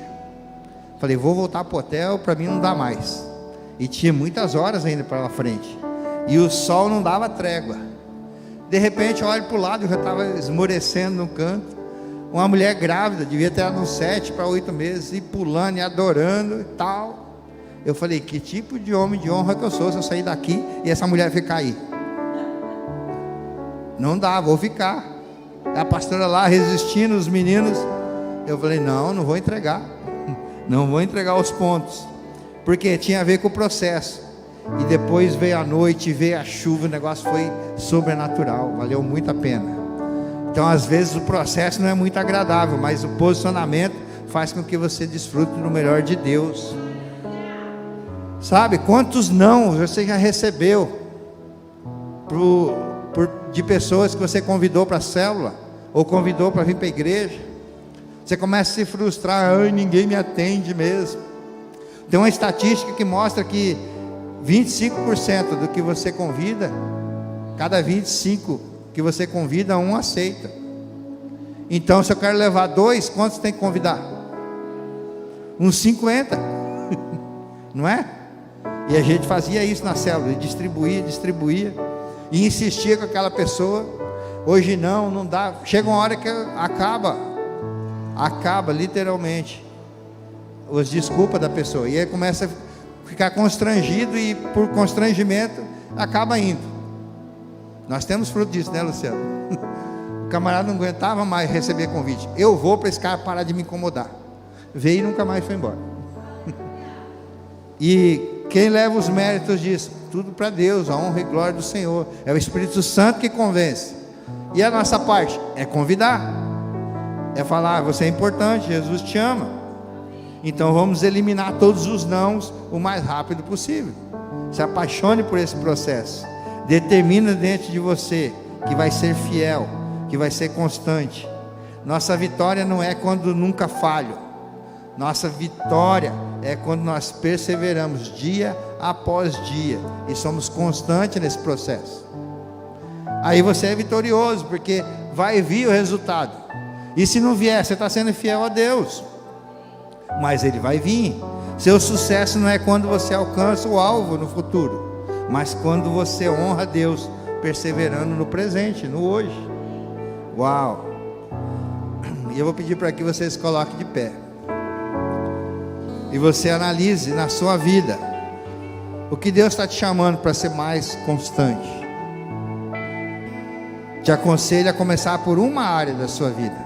Falei, vou voltar para o hotel, para mim não dá mais. E tinha muitas horas ainda para lá frente. E o sol não dava trégua. De repente eu olho para o lado, eu já estava esmorecendo no canto. Uma mulher grávida, devia ter uns 7 para 8 meses, e pulando e adorando e tal. Eu falei, que tipo de homem de honra que eu sou se eu sair daqui e essa mulher ficar aí? Não dá, vou ficar. A pastora lá resistindo, os meninos. Eu falei, não vou entregar. Não vou entregar os pontos. Porque tinha a ver com o processo. E depois veio a noite, veio a chuva, o negócio foi sobrenatural, valeu muito a pena. Então às vezes o processo não é muito agradável, mas o posicionamento faz com que você desfrute do melhor de Deus. Sabe, quantos não você já recebeu de pessoas que você convidou para a célula, ou convidou para vir para a igreja? Você começa a se frustrar, ninguém me atende mesmo. Tem uma estatística que mostra que 25% do que você convida, cada 25 que você convida, um aceita. Então se eu quero levar 2, quantos tem que convidar? Uns 50. Não é? E a gente fazia isso na célula, distribuía e insistia com aquela pessoa. Hoje não dá. Chega uma hora que acaba literalmente as desculpas da pessoa, e aí começa a ficar constrangido, e por constrangimento acaba indo. Nós temos fruto disso, né, Luciano? camarada não aguentava mais receber convite. Eu vou para esse cara parar de me incomodar. Veio e nunca mais foi embora. E quem leva os méritos disso? Tudo para Deus, a honra e glória do Senhor. É o Espírito Santo que convence. E a nossa parte é convidar. É falar, você é importante, Jesus te ama. Então vamos eliminar todos os nãos o mais rápido possível. Se apaixone por esse processo. Determina dentro de você que vai ser fiel, que vai ser constante. Nossa vitória não é quando nunca falho. Nossa vitória é quando nós perseveramos dia após dia e somos constantes nesse processo. Aí você é vitorioso, porque vai vir o resultado. E se não vier, você está sendo fiel a Deus, mas ele vai vir. Seu sucesso não é quando você alcança o alvo no futuro, mas quando você honra a Deus, perseverando no presente, no hoje. Uau! E eu vou pedir para que você se coloque de pé e você analise na sua vida o que Deus está te chamando para ser mais constante. Te aconselho a começar por uma área da sua vida.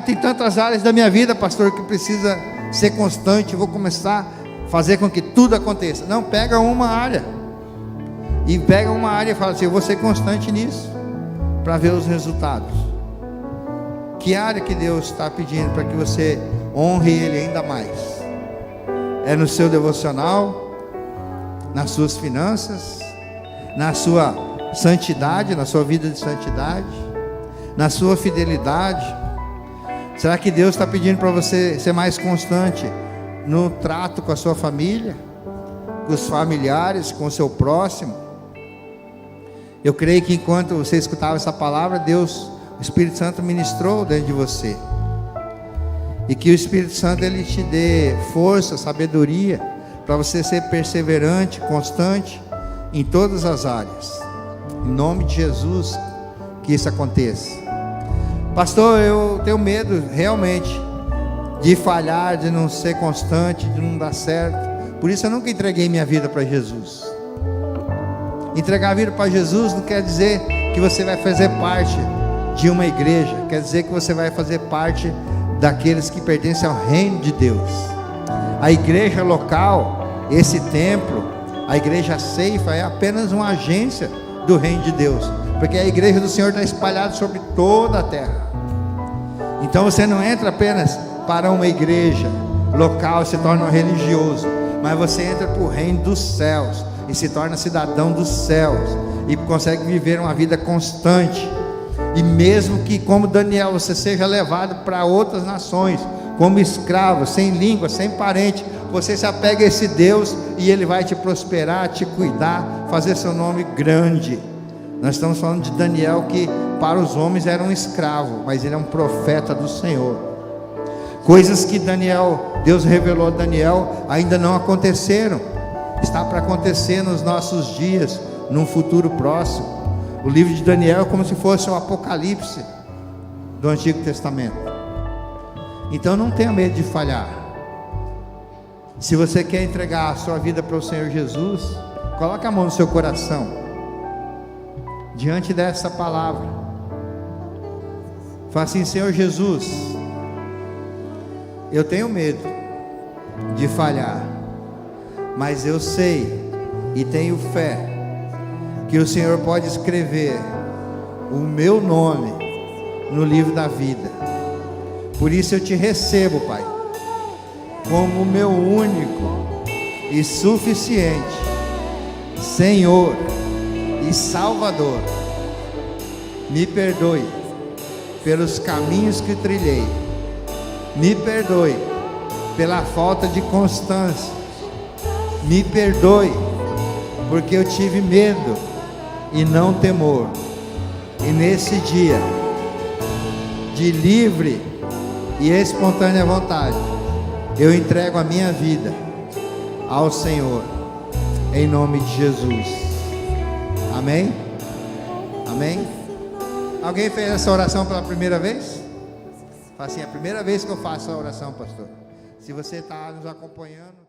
Tem tantas áreas da minha vida, pastor, que precisa ser constante. Vou começar a fazer com que tudo aconteça. Não, pega uma área e pega uma área e fala assim: eu vou ser constante nisso para ver os resultados. Que área que Deus está pedindo para que você honre Ele ainda mais? É no seu devocional, nas suas finanças, na sua santidade, na sua vida de santidade, na sua fidelidade? Será que Deus está pedindo para você ser mais constante no trato com a sua família, com os familiares, com o seu próximo? Eu creio que enquanto você escutava essa palavra, Deus, o Espírito Santo ministrou dentro de você. E que o Espírito Santo ele te dê força, sabedoria, para você ser perseverante, constante em todas as áreas. Em nome de Jesus, que isso aconteça. Pastor, eu tenho medo realmente de falhar, de não ser constante, de não dar certo. Por isso eu nunca entreguei minha vida para Jesus. Entregar a vida para Jesus não quer dizer que você vai fazer parte de uma igreja. Quer dizer que você vai fazer parte daqueles que pertencem ao reino de Deus. A igreja local, esse templo, a igreja Ceifa é apenas uma agência do reino de Deus, porque a igreja do Senhor está espalhada sobre toda a terra. Então você não entra apenas para uma igreja local, se torna um religioso, mas você entra para o reino dos céus e se torna cidadão dos céus e consegue viver uma vida constante. E mesmo que, como Daniel, você seja levado para outras nações como escravo, sem língua, sem parente, você se apega a esse Deus e Ele vai te prosperar, te cuidar, fazer seu nome grande. Nós estamos falando de Daniel, que para os homens era um escravo, mas ele é um profeta do Senhor. Coisas que Deus revelou a Daniel, ainda não aconteceram. Está para acontecer nos nossos dias, num futuro próximo. O livro de Daniel é como se fosse um apocalipse do Antigo Testamento. Então não tenha medo de falhar. Se você quer entregar a sua vida para o Senhor Jesus, coloque a mão no seu coração, diante dessa palavra. Fala assim: Senhor Jesus, eu tenho medo de falhar, mas eu sei e tenho fé que o Senhor pode escrever o meu nome no livro da vida. Por isso eu te recebo, Pai, como meu único e suficiente Senhor e Salvador. Me perdoe pelos caminhos que trilhei, me perdoe pela falta de constância, me perdoe porque eu tive medo e não temor. E nesse dia de livre e espontânea vontade, eu entrego a minha vida ao Senhor, em nome de Jesus. Amém? Amém? Alguém fez essa oração pela primeira vez? Fala assim: é a primeira vez que eu faço a oração, pastor. Se você está nos acompanhando,